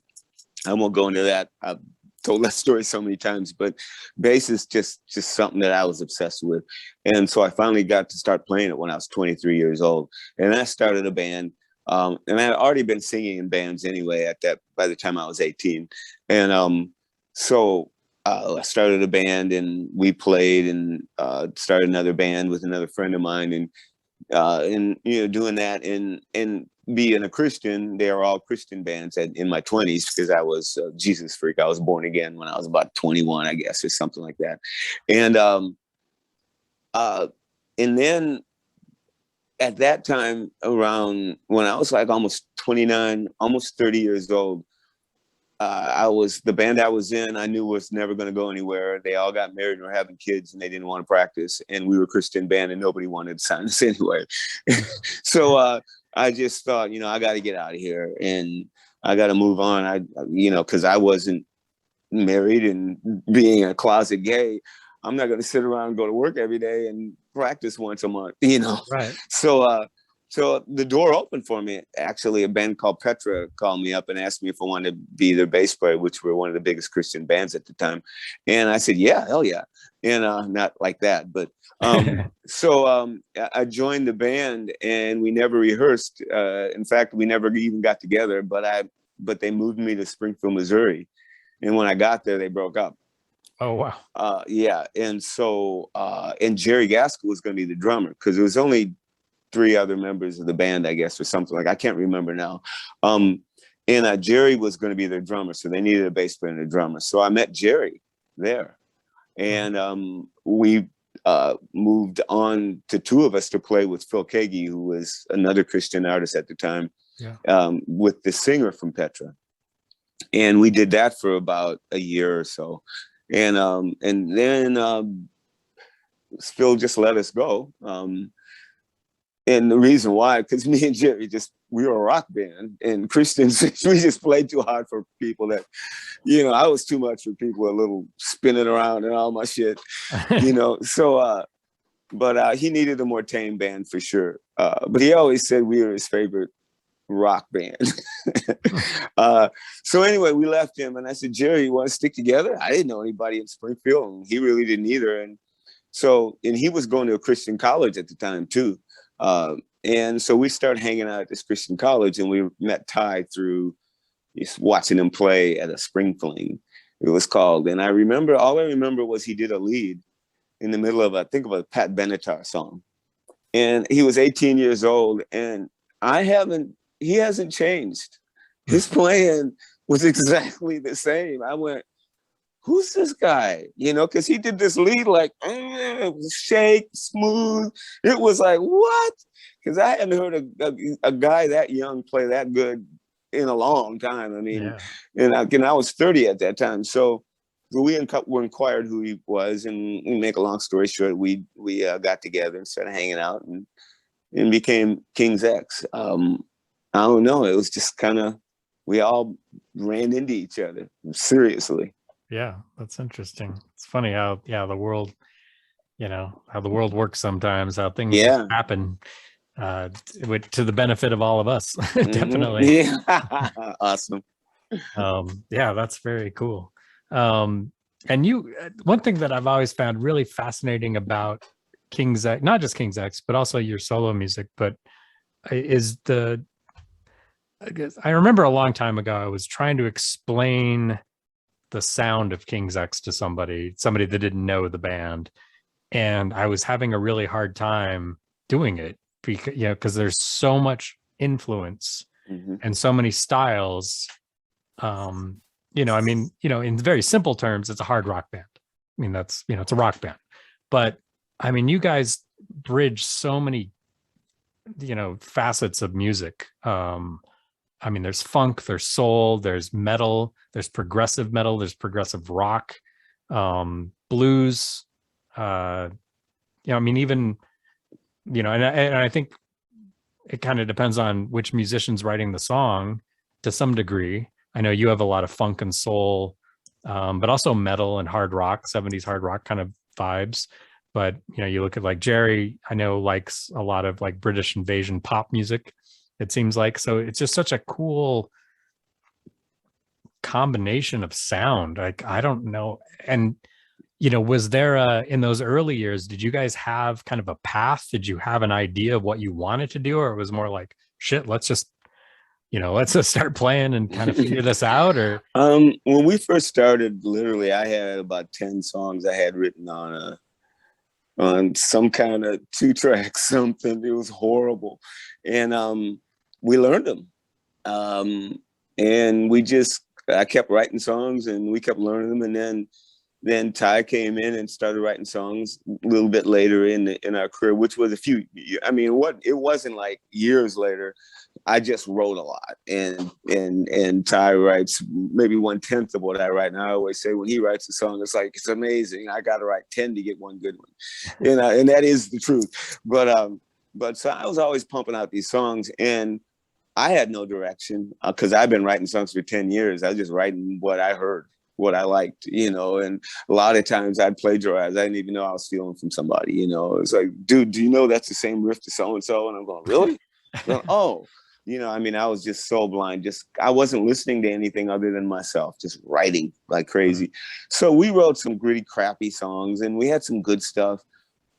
I won't go into that. I've told that story so many times, but bass is just something that I was obsessed with. And so I finally got to start playing it when I was 23 years old. And I started a band. And I had already been singing in bands anyway by the time I was 18. And so I started a band, and we played, and started another band with another friend of mine, and you know, doing that and being a Christian. They are all Christian bands in my 20s, because I was a Jesus freak. I was born again when I was about 21, I guess, or something like that. And then at that time, around when I was like almost 29, almost 30 years old, the band I was in, I knew was never going to go anywhere. They all got married and were having kids, and they didn't want to practice. And we were a Christian band, and nobody wanted to sign us anyway. So I just thought, you know, I got to get out of here, and I got to move on. You know, because I wasn't married, and being a closet gay, I'm not going to sit around and go to work every day and practice once a month, you know? Right. So the door opened for me. Actually, a band called Petra called me up and asked me if I wanted to be their bass player, which were one of the biggest Christian bands at the time. And I said, yeah, hell yeah. And not like that, but so I joined the band, and we never rehearsed. In fact, we never even got together, but they moved me to Springfield, Missouri. And when I got there, they broke up. Oh, wow. Yeah. And so, and Jerry Gaskell was going to be the drummer because there was only 3 other members of the band, I guess, or something like, I can't remember now. And Jerry was going to be their drummer. So they needed a bass player and a drummer. So I met Jerry there. And we moved on to 2 of us to play with Phil Kagi, who was another Christian artist at the time, with the singer from Petra. And we did that for about a year or so. And then Phil just let us go. And the reason why, because me and Jerry we were a rock band, and Christians, we just played too hard for people that, I was too much for people a little spinning around and all my shit, So, but he needed a more tame band for sure. But he always said we were his favorite rock band. So anyway, we left him, and I said, Jerry, you want to stick together? I didn't know anybody in Springfield, and he really didn't either. And he was going to a Christian college at the time too. And so we started hanging out at this Christian college, and we met Ty through watching him play at a Spring Fling, it was called. And all I remember was he did a lead in the middle of, I think, of a Pat Benatar song. And he was 18 years old, and he hasn't changed. His playing was exactly the same. I went, who's this guy? Because he did this lead like, shake, smooth. It was like, what? Because I hadn't heard a guy that young play that good in a long time. I mean, and I was 30 at that time. So we inquired who he was, and we make a long story short, we got together and started hanging out and became King's X. I don't know. It was just kind of, we all ran into each other, seriously. Yeah, that's interesting. It's funny how, the world, how the world works sometimes, how things happen to the benefit of all of us. Definitely. Yeah. Awesome. Yeah, that's very cool. And one thing that I've always found really fascinating about King's X, not just King's X, but also your solo music, but is I remember a long time ago, I was trying to explain the sound of King's X to somebody that didn't know the band. And I was having a really hard time doing it because there's so much influence and so many styles. In very simple terms, it's a hard rock band. I mean, that's, it's a rock band, but I mean, you guys bridge so many, facets of music. I mean, there's funk, there's soul, there's metal, there's progressive metal, there's progressive rock, blues. Even, and I think it kind of depends on which musician's writing the song to some degree. I know you have a lot of funk and soul, but also metal and hard rock, 70s hard rock kind of vibes. But, you look at like Jerry, I know likes a lot of like British invasion pop music, it seems like. So it's just such a cool combination of sound. Like, I don't know. And, was there in those early years, did you guys have kind of a path? Did you have an idea of what you wanted to do? Or it was more like, shit, let's just start playing and kind of figure this out? Or when we first started, literally, I had about 10 songs I had written on some kind of 2-track something. It was horrible. And we learned them. And I kept writing songs, and we kept learning them. And then Ty came in and started writing songs a little bit later in our career, which was it wasn't like years later. I just wrote a lot, and Ty writes maybe 1/10 of what I write. And I always say, when he writes a song, it's amazing. I got to write 10 to get one good one, and that is the truth. But so I was always pumping out these songs, and I had no direction because I've been writing songs for 10 years. I was just writing what I heard, what I liked, and a lot of times I'd plagiarize. I didn't even know I was stealing from somebody, It's like, dude, do you know that's the same riff to so-and-so? And I'm going, really? Going, oh, I was just so blind. I wasn't listening to anything other than myself, just writing like crazy. So we wrote some gritty, crappy songs, and we had some good stuff.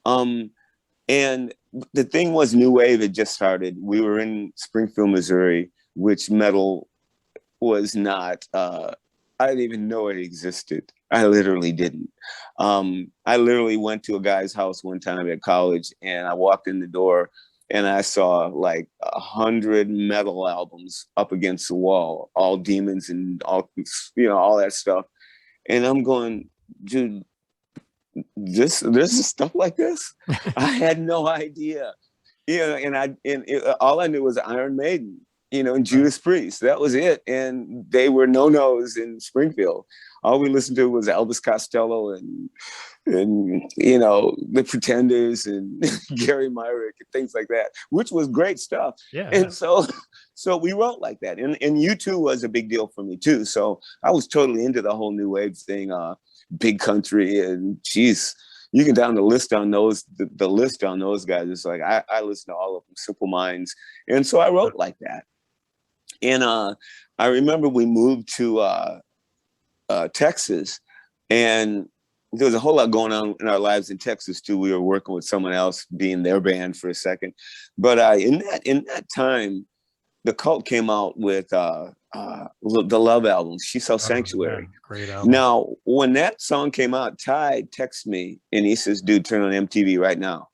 And the thing was, New Wave had just started. We were in Springfield, Missouri, which metal was not I didn't even know it existed. I literally didn't. I literally went to a guy's house one time at college, and I walked in the door and I saw like 100 metal albums up against the wall, all demons and all, all that stuff. And I'm going, dude, there's stuff like this. I had no idea. All I knew was Iron Maiden, and Judas Priest. That was it. And they were no-nos in Springfield. All we listened to was Elvis Costello and the Pretenders and Gary Myrick and things like that, which was great stuff. Yeah. And so we wrote like that. And U2 was a big deal for me too. So I was totally into the whole new wave thing, Big Country, and geez, you can down the list on those, the list on those guys. It's like, I listen to all of them, Simple Minds. And so I wrote like that. And I remember we moved to Texas, and there was a whole lot going on in our lives in Texas too. We were working with someone else, being their band for a second. But in that time, the Cult came out with the Love album, She Sells Sanctuary. Yeah, great album. Now, when that song came out, Ty texted me and he says, dude, turn on MTV right now.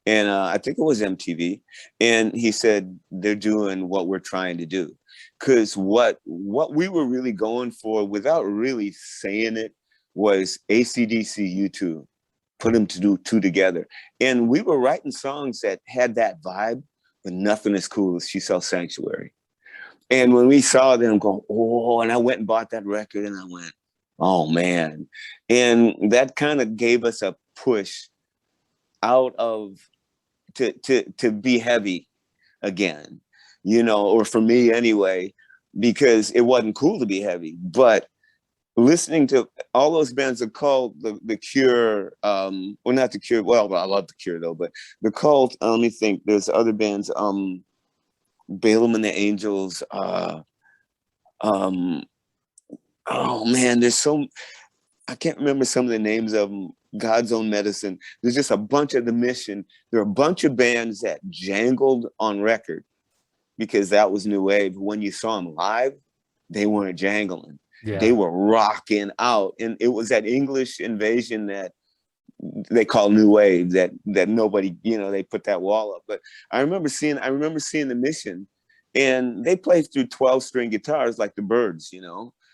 And I think it was MTV. And he said, they're doing what we're trying to do. Because what we were really going for, without really saying it, was AC/DC, U2. Put them to do two together. And we were writing songs that had that vibe, but nothing as cool as She Sells Sanctuary. And when we saw them go, oh, and I went and bought that record, and I went, oh man. And that kind of gave us a push out of to be heavy again, or for me anyway, because it wasn't cool to be heavy. But listening to all those bands, the Cult, the Cure, well, not the Cure, well, I love the Cure though, but the Cult, let me think, there's other bands, Balaam and the Angels, oh man, I can't remember some of the names of them, God's Own Medicine. There's just a bunch of The Mission. There are a bunch of bands that jangled on record because that was new wave. When you saw them live, they weren't jangling. Yeah. They were rocking out. And it was that English invasion that they call new wave, that nobody, they put that wall up. But I remember seeing The Mission, and they played through 12-string guitars like the Byrds,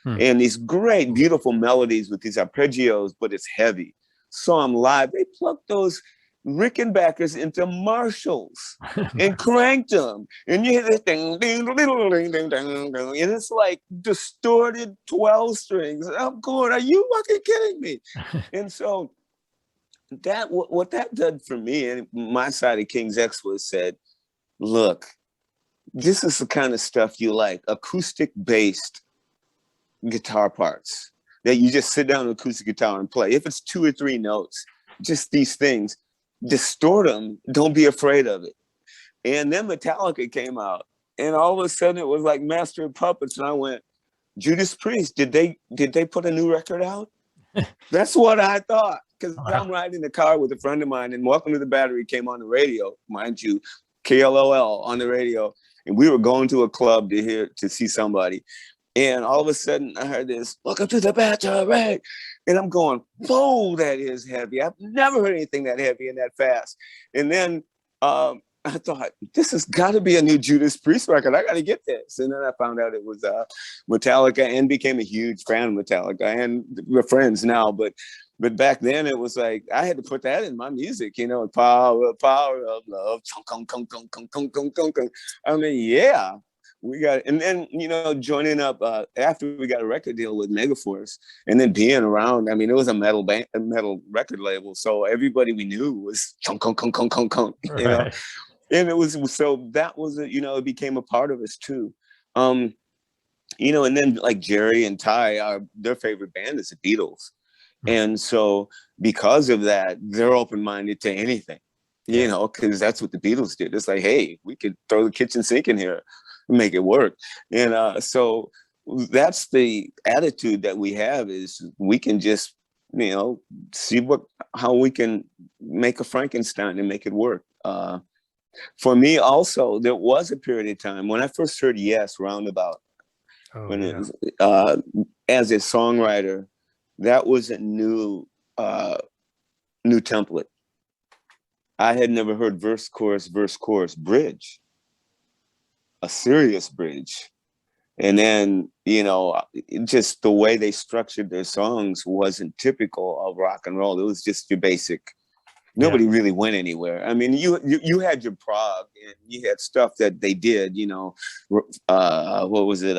and these great, beautiful melodies with these arpeggios, but it's heavy. Saw them live. They plucked those Rickenbackers into Marshalls and cranked them. And you hear this ding, ding, ding, ding, ding, ding, and it's like distorted 12 strings. I'm going, are you fucking kidding me? And so what that did for me, and my side of King's X was said, look, this is the kind of stuff you like, acoustic-based guitar parts that you just sit down on acoustic guitar and play. If it's 2 or 3 notes, just these things, distort them. Don't be afraid of it. And then Metallica came out, and all of a sudden it was like Master of Puppets, and I went, Judas Priest, did they put a new record out? That's what I thought, because I'm riding in the car with a friend of mine, and Welcome to the Battery came on the radio, mind you, KLOL on the radio, and we were going to a club to see somebody. And all of a sudden I heard this, Welcome to the Battery. And I'm going, whoa, that is heavy. I've never heard anything that heavy and that fast. And then I thought, this has got to be a new Judas Priest record. I got to get this. And then I found out it was Metallica, and became a huge fan of Metallica. And we're friends now. But back then it was like, I had to put that in my music, power of love. I mean, yeah. We got, and then, joining up after we got a record deal with Megaforce, and then being around, I mean, it was a metal record label. So everybody we knew was right. And it was, so that was, it became a part of us too. And then like Jerry and Ty, their favorite band is the Beatles. And so because of that, they're open-minded to anything, because that's what the Beatles did. It's like, hey, we could throw the kitchen sink in here, make it work. And so that's the attitude that we have, is we can just, see how we can make a Frankenstein and make it work. For me also, there was a period of time when I first heard Yes, roundabout, Oh, when it yeah. was, as a songwriter, that was a new template. I had never heard verse, chorus, bridge, a serious bridge. And then, just the way they structured their songs wasn't typical of rock and roll. It was just your basic. Nobody really went anywhere. I mean, you had your prog, and you had stuff that they did, what was it,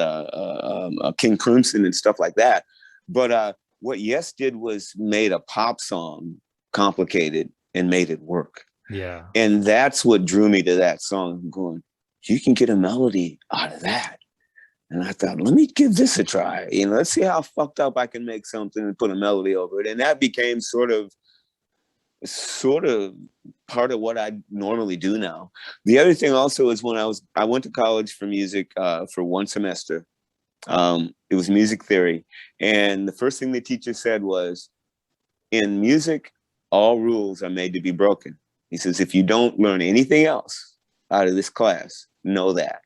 King Crimson and stuff like that. But what Yes did was made a pop song complicated and made it work. Yeah. And that's what drew me to that song. I'm going, you can get a melody out of that. And I thought, let me give this a try. Let's see how fucked up I can make something and put a melody over it. And that became sort of part of what I normally do now. The other thing also is when I went to college for music for one semester. It was music theory. And the first thing the teacher said was, in music, all rules are made to be broken. He says, if you don't learn anything else out of this class, know that.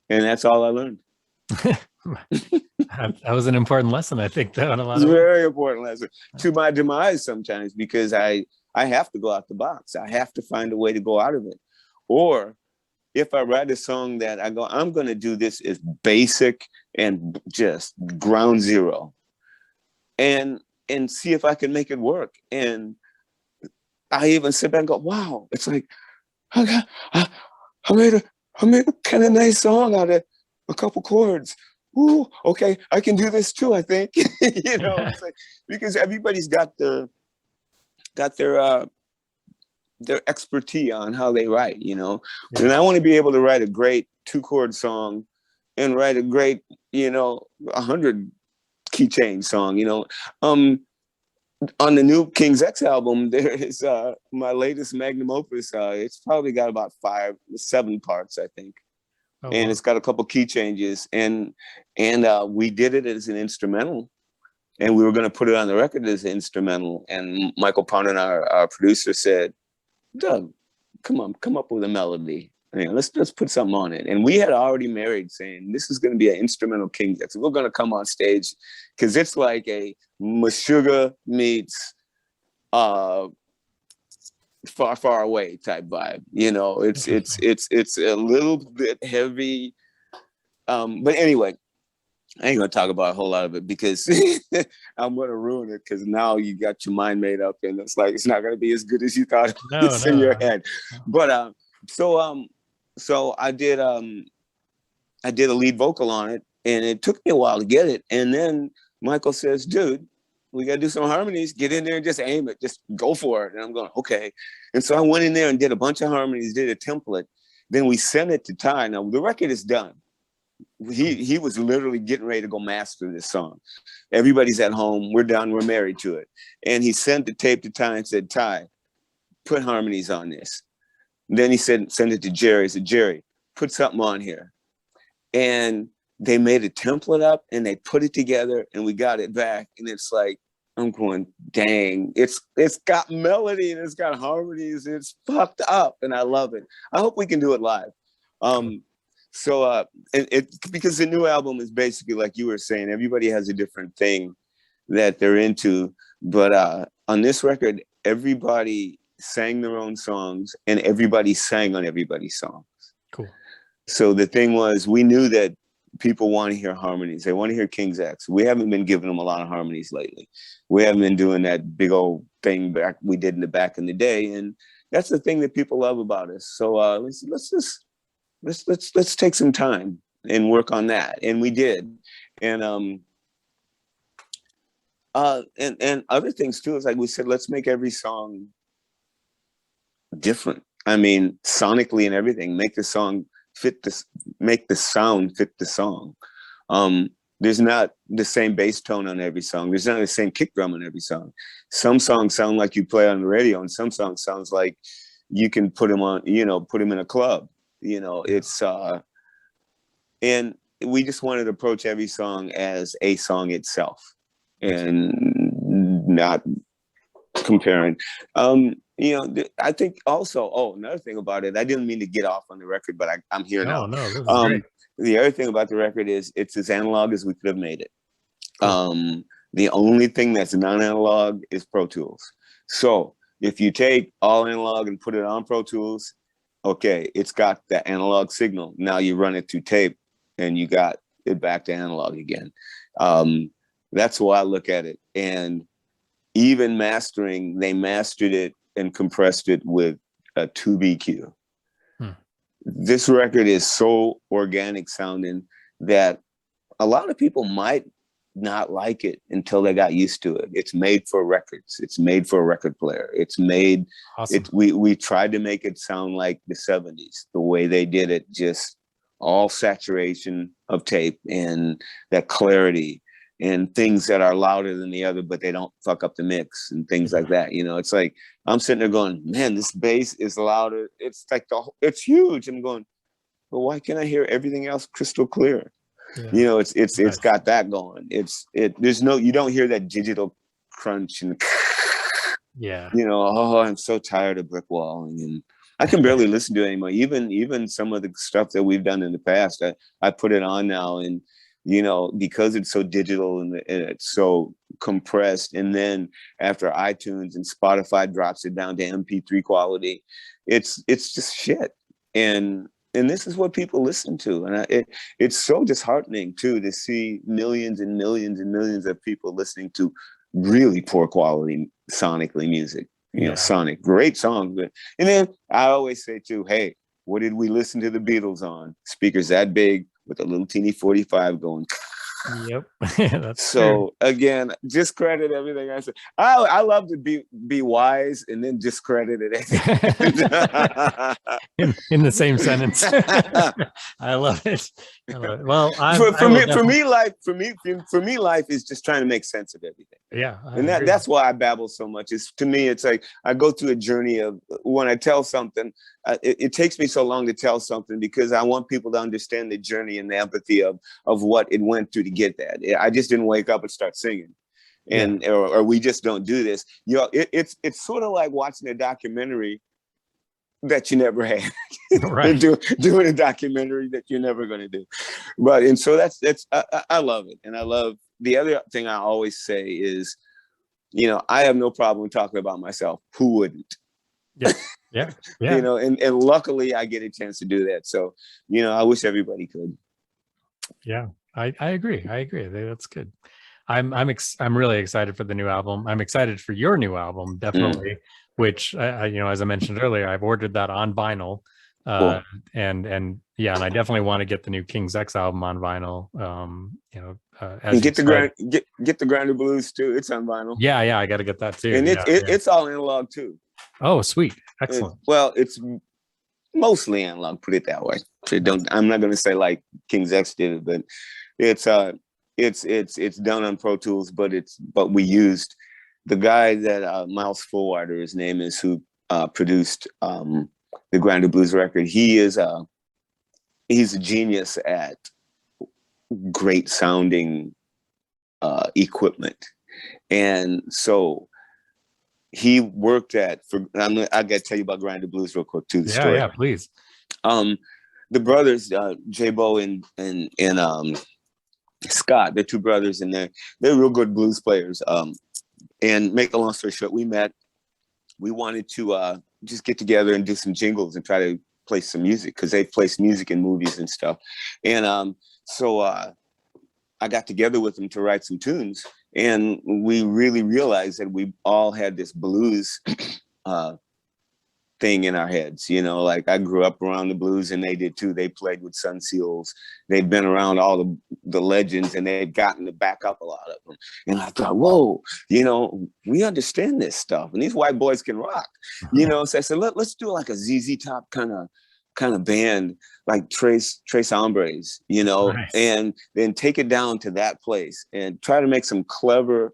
And that's all I learned. That was an important lesson, I think, though, in a lot It's of a ways. very important lesson, to my demise sometimes, because I have to go out the box. I have to find a way to go out of it. Or if I write a song that I go, I'm going to do this as basic and just ground zero, and see if I can make it work. And I even sit back and go, wow, it's like, I made a kind of nice song out of a couple chords. Ooh, okay, I can do this too, I think. It's like, because everybody's got their expertise on how they write, And I want to be able to write a great 2-chord song and write a great, 100 key change song, On the new King's X album, there is my latest magnum opus. It's probably got about 7 parts, I think. Oh, and wow. It's got a couple key changes, and we did it as an instrumental, and we were going to put it on the record as an instrumental. And Michael Ponden, our producer, said, "Doug, come up with a melody. Let's put something on it." And we had already married, saying this is going to be an instrumental King's X. We're going to come on stage because it's like a Meshuggah meets Far Far Away type vibe. It's a little bit heavy, but anyway, I ain't gonna talk about a whole lot of it because I'm gonna ruin it, because now you got your mind made up and it's like it's not gonna be as good as you thought it's in your head. But so I did a lead vocal on it, and it took me a while to get it. And then Michael says, "Dude, we gotta do some harmonies. Get in there and just aim it. Just go for it." And I'm going, okay. And so I went in there and did a bunch of harmonies, did a template. Then we sent it to Ty. Now the record is done. He was literally getting ready to go master this song. Everybody's at home. We're done. We're married to it. And he sent the tape to Ty and said, "Ty, put harmonies on this." And then he said, send it to Jerry. He said, "Jerry, put something on here." And they made a template up and they put it together, and we got it back. And it's like, I'm going, dang, it's got melody and it's got harmonies. It's fucked up, and I love it. I hope we can do it live. Because the new album is basically, like you were saying, everybody has a different thing that they're into. But on this record, everybody sang their own songs, and everybody sang on everybody's songs. Cool. So the thing was, we knew that people want to hear harmonies. They want to hear King's X. We haven't been giving them a lot of harmonies lately. We haven't been doing that big old thing we did in the back in the day, and that's the thing that people love about us. So let's take some time and work on that, and we did. And other things too is, like we said, let's make every song different. I mean, sonically and everything. Make the song make the sound fit the song. There's not the same bass tone on every song. There's not the same kick drum on every song. Some songs sound like you play on the radio, and some songs sounds like you can put them on, put them in a club. It's and we just wanted to approach every song as a song itself and not comparing. I think also, another thing about it, I didn't mean to get off on the record, but I'm here now. No, this is great. The other thing about the record is it's as analog as we could have made it. Cool. The only thing that's non-analog is Pro Tools. So if you take all analog and put it on Pro Tools, okay, it's got that analog signal. Now you run it through tape and you got it back to analog again. That's why I look at it. And even mastering, they mastered it and compressed it with a 2BQ. This record is so organic sounding that a lot of people might not like it until they got used to it. It's made for records. It's made for a record player. It's made, Awesome. we tried to make it sound like the 70s, the way they did it, just all saturation of tape and that clarity and things that are louder than the other, but they don't fuck up the mix and things like that. You know, it's like, I'm sitting there going, man, this bass is louder. It's like it's huge. I'm going, but why can't I hear everything else crystal clear? Yeah. You know, it's got that going. There's no, you don't hear that digital crunch and yeah. You know, oh, I'm so tired of brick walling, and I can barely listen to it anymore. Even some of the stuff that we've done in the past, I put it on now, and you know, because it's so digital and it's so compressed, and then after iTunes and Spotify drops it down to MP3 quality, it's just shit. And this is what people listen to, and it's so disheartening too to see millions and millions and millions of people listening to really poor quality sonically music. You know, sonic, great songs, but and then I always say too, hey, what did we listen to the Beatles on? Speakers that big with a little teeny 45 going. Yep. That's so true. Again, discredit everything I said. I love to be wise and then discredit it in the same sentence. I love it. Well, for me, life is just trying to make sense of everything. Yeah, and that's why I babble so much. To me, it's like I go through a journey of when I tell something. It takes me so long to tell something because I want people to understand the journey and the empathy of what it went through to get that. I just didn't wake up and start singing, or we just don't do this. You know, it's sort of like watching a documentary that you never had, right? doing a documentary that you're never going to do. And so that's I love it, and I love the other thing I always say is, you know, I have no problem talking about myself. Who wouldn't? Yeah. You know, and luckily I get a chance to do that. So, you know, I wish everybody could. Yeah, I agree. That's good. I'm really excited for the new album. I'm excited for your new album, definitely. Which you know, as I mentioned earlier, I've ordered that on vinyl. Cool. And I definitely want to get the new King's X album on vinyl. You know, and get the Grinder Blues too. It's on vinyl. Yeah, I got to get that too. And it's all analog too. Oh, sweet, excellent. It's mostly analog. Put it that way. I'm not going to say like King's X did it, but it's done on Pro Tools. But we used the guy that Miles Fullwider, his name is, who produced the Grinder Blues record. He's a genius at great sounding equipment, and so he worked I got to tell you about Grinder Blues real quick too. The story. Yeah, please. The brothers J-Bo and Scott, they're two brothers, and they're real good blues players. And make a long story short, we met. We wanted to just get together and do some jingles and try to play some music because they placed music in movies and stuff. And so I got together with them to write some tunes. And we really realized that we all had this blues thing in our heads, you know, like I grew up around the blues and they did too. They played with Sun Seals. They've been around all the legends and they've gotten to back up a lot of them. And I thought, whoa, you know, we understand this stuff and these white boys can rock, you know? So I said, let's do like a ZZ Top kind of band, like Tres Hombres, you know, nice. And then take it down to that place and try to make some clever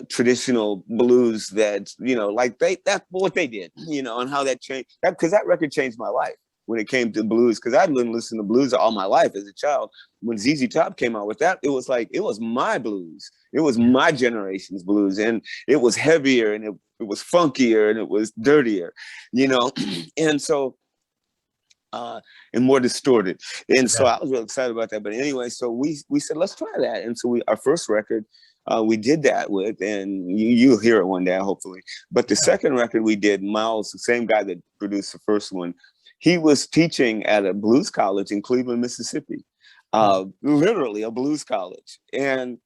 traditional blues that, you know, like that's what they did, you know, and how that changed, because that record changed my life when it came to blues, because I'd been listening to blues all my life as a child. When ZZ Top came out with that, it was like, it was my blues. It was my generation's blues, and it was heavier and it was funkier and it was dirtier, you know. And so and more distorted. And so Yeah. I was really excited about that. But anyway, so we said, let's try that. And so our first record, we did that with, and you'll hear it one day, hopefully. But the second record we did, Miles, the same guy that produced the first one, he was teaching at a blues college in Cleveland, Mississippi, literally a blues college. And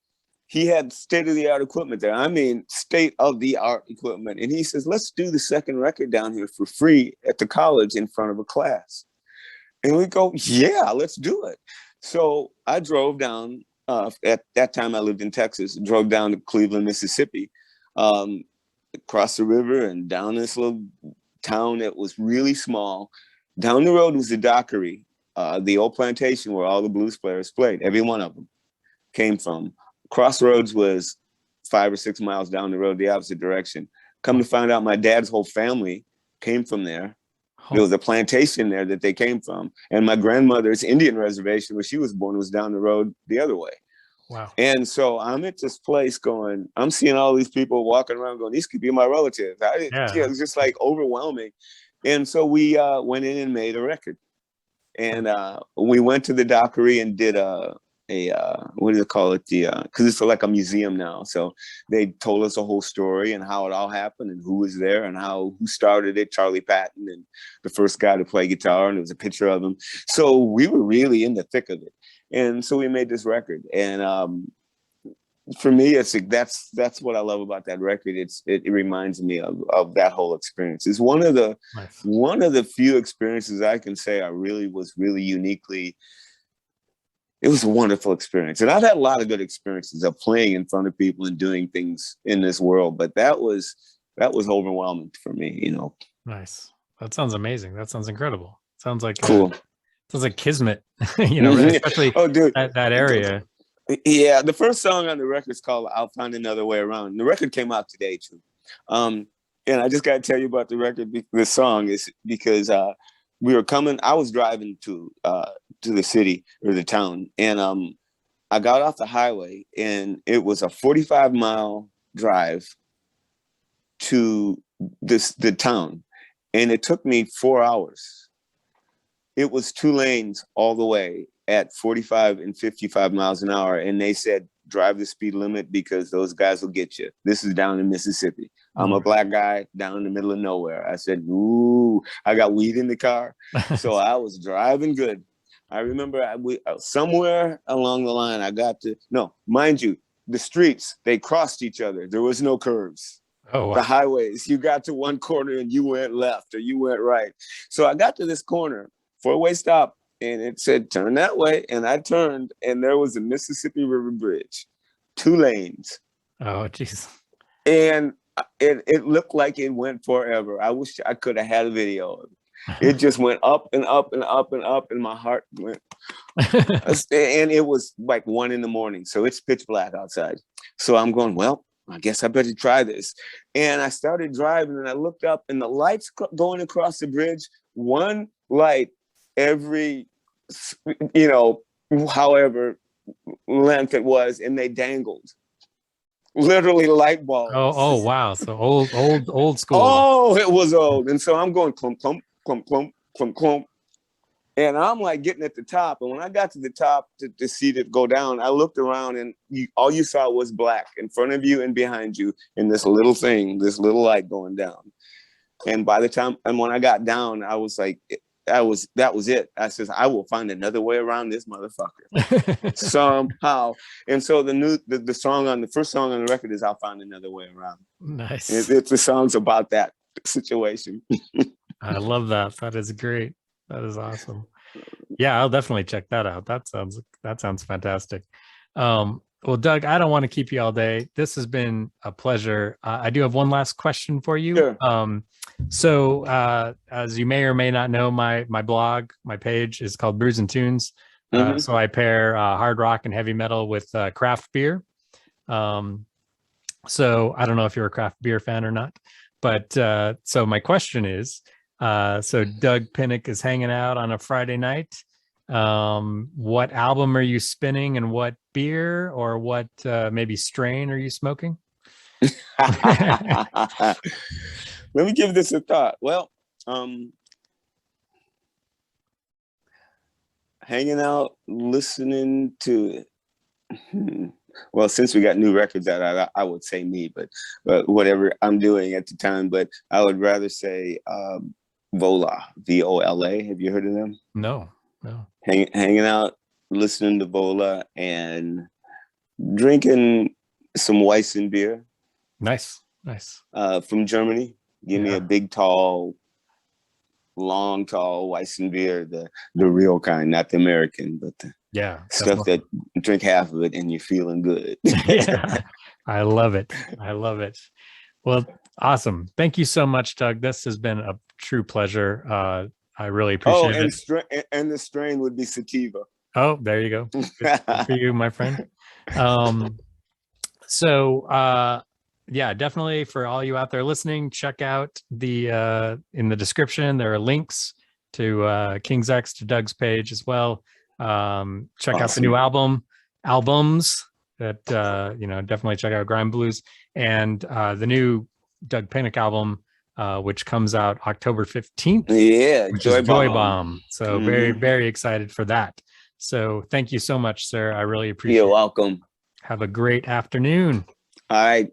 he had state-of-the-art equipment there. I mean, state-of-the-art equipment. And he says, let's do the second record down here for free at the college in front of a class. And we go, yeah, let's do it. So I drove down, at that time I lived in Texas, drove down to Cleveland, Mississippi, across the river and down this little town that was really small. Down the road was the Dockery, the old plantation where all the blues players played. Every one of them came from. Crossroads was 5 or 6 miles down the road, the opposite direction. Come to find out, my dad's whole family came from there. There was a plantation there that they came from. And my grandmother's Indian reservation, where she was born, was down the road the other way. Wow. And so I'm at this place going, I'm seeing all these people walking around going, these could be my relatives. It was just like overwhelming. And so we went in and made a record. And we went to the Dockery and did what do they call it? Because it's like a museum now. So they told us the whole story and how it all happened and who was there and who started it, Charlie Patton, and the first guy to play guitar, and there was a picture of him. So we were really in the thick of it. And so we made this record. And for me, that's what I love about that record. It reminds me of that whole experience. It's one of the few experiences I can say was really uniquely. It was a wonderful experience. And I've had a lot of good experiences of playing in front of people and doing things in this world, but that was overwhelming for me, Nice. That sounds amazing. That sounds incredible. Sounds like cool. Sounds like kismet, especially that area. Yeah, the first song on the record is called "I'll Find Another Way Around." The record came out today too. And I just got to tell you about the record. The song is because we were coming. I was driving to the city or the town, and I got off the highway, and it was a 45-mile drive to the town, and it took me 4 hours. It was 2 lanes all the way at 45 and 55 miles an hour, and they said drive the speed limit because those guys will get you. This is down in Mississippi. I'm a black guy down in the middle of nowhere. I said, ooh, I got weed in the car. So I was driving good. I remember somewhere along the line, mind you, the streets, they crossed each other. There was no curves. Oh, wow. The highways, you got to one corner and you went left or you went right. So I got to this corner, 4-way stop, and it said, turn that way. And I turned, and there was a Mississippi River Bridge, 2 lanes. Oh, jeez. And it looked like it went forever. I wish I could have had a video of it. It just went up and up and up and up, and my heart went. And it was like 1 a.m, so it's pitch black outside. So I'm going, well, I guess I better try this. And I started driving, and I looked up, and the lights going across the bridge, one light every, however length it was, and they dangled. Literally light bulbs. Oh, wow. So old school. Oh, it was old. And so I'm going clump, clump, clump, clump, clump, clump. And I'm like getting at the top. And when I got to the top to see it go down, I looked around, and all you saw was black in front of you and behind you, and this little light going down. And by the time, and when I got down, I was like, that was it. I says, I will find another way around this motherfucker somehow. And so the first song on the record is "I'll Find Another Way Around." Nice. It's the song's about that situation. I love that. That is great. That is awesome. Yeah, I'll definitely check that out. That sounds fantastic. Well, Doug, I don't want to keep you all day. This has been a pleasure. I do have one last question for you. Sure. So as you may or may not know, my blog, my page is called Brews and Tunes. So I pair hard rock and heavy metal with craft beer. So I don't know if you're a craft beer fan or not, but so my question is, so Doug Pinnick is hanging out on a Friday night. What album are you spinning, and what beer or what maybe strain are you smoking? Let me give this a thought. Well, Hanging out, listening to. Well, since we got new records out, I would say me, but whatever I'm doing at the time. But I would rather say Vola, Vola. Have you heard of them? No, no. Hanging out, listening to Vola, and drinking some Weissen beer. Nice, nice. From Germany. Give me a big, tall, long, tall Weissen beer, the real kind, not the American, but the stuff that drink half of it and you're feeling good. Yeah, I love it. I love it. Well, awesome. Thank you so much, Doug. This has been a true pleasure. I really appreciate it. And the strain would be sativa. Oh, there you go. Good for you, my friend. Yeah, definitely for all you out there listening, check out the in the description. There are links to King's X, to Doug's page as well. Check out the new albums that definitely check out Grime Blues, and the new Doug Pinnick album, which comes out October 15th. Yeah, Joy Bomb. So very, very excited for that. So thank you so much, sir. I really appreciate it. You're welcome. Have a great afternoon. All right.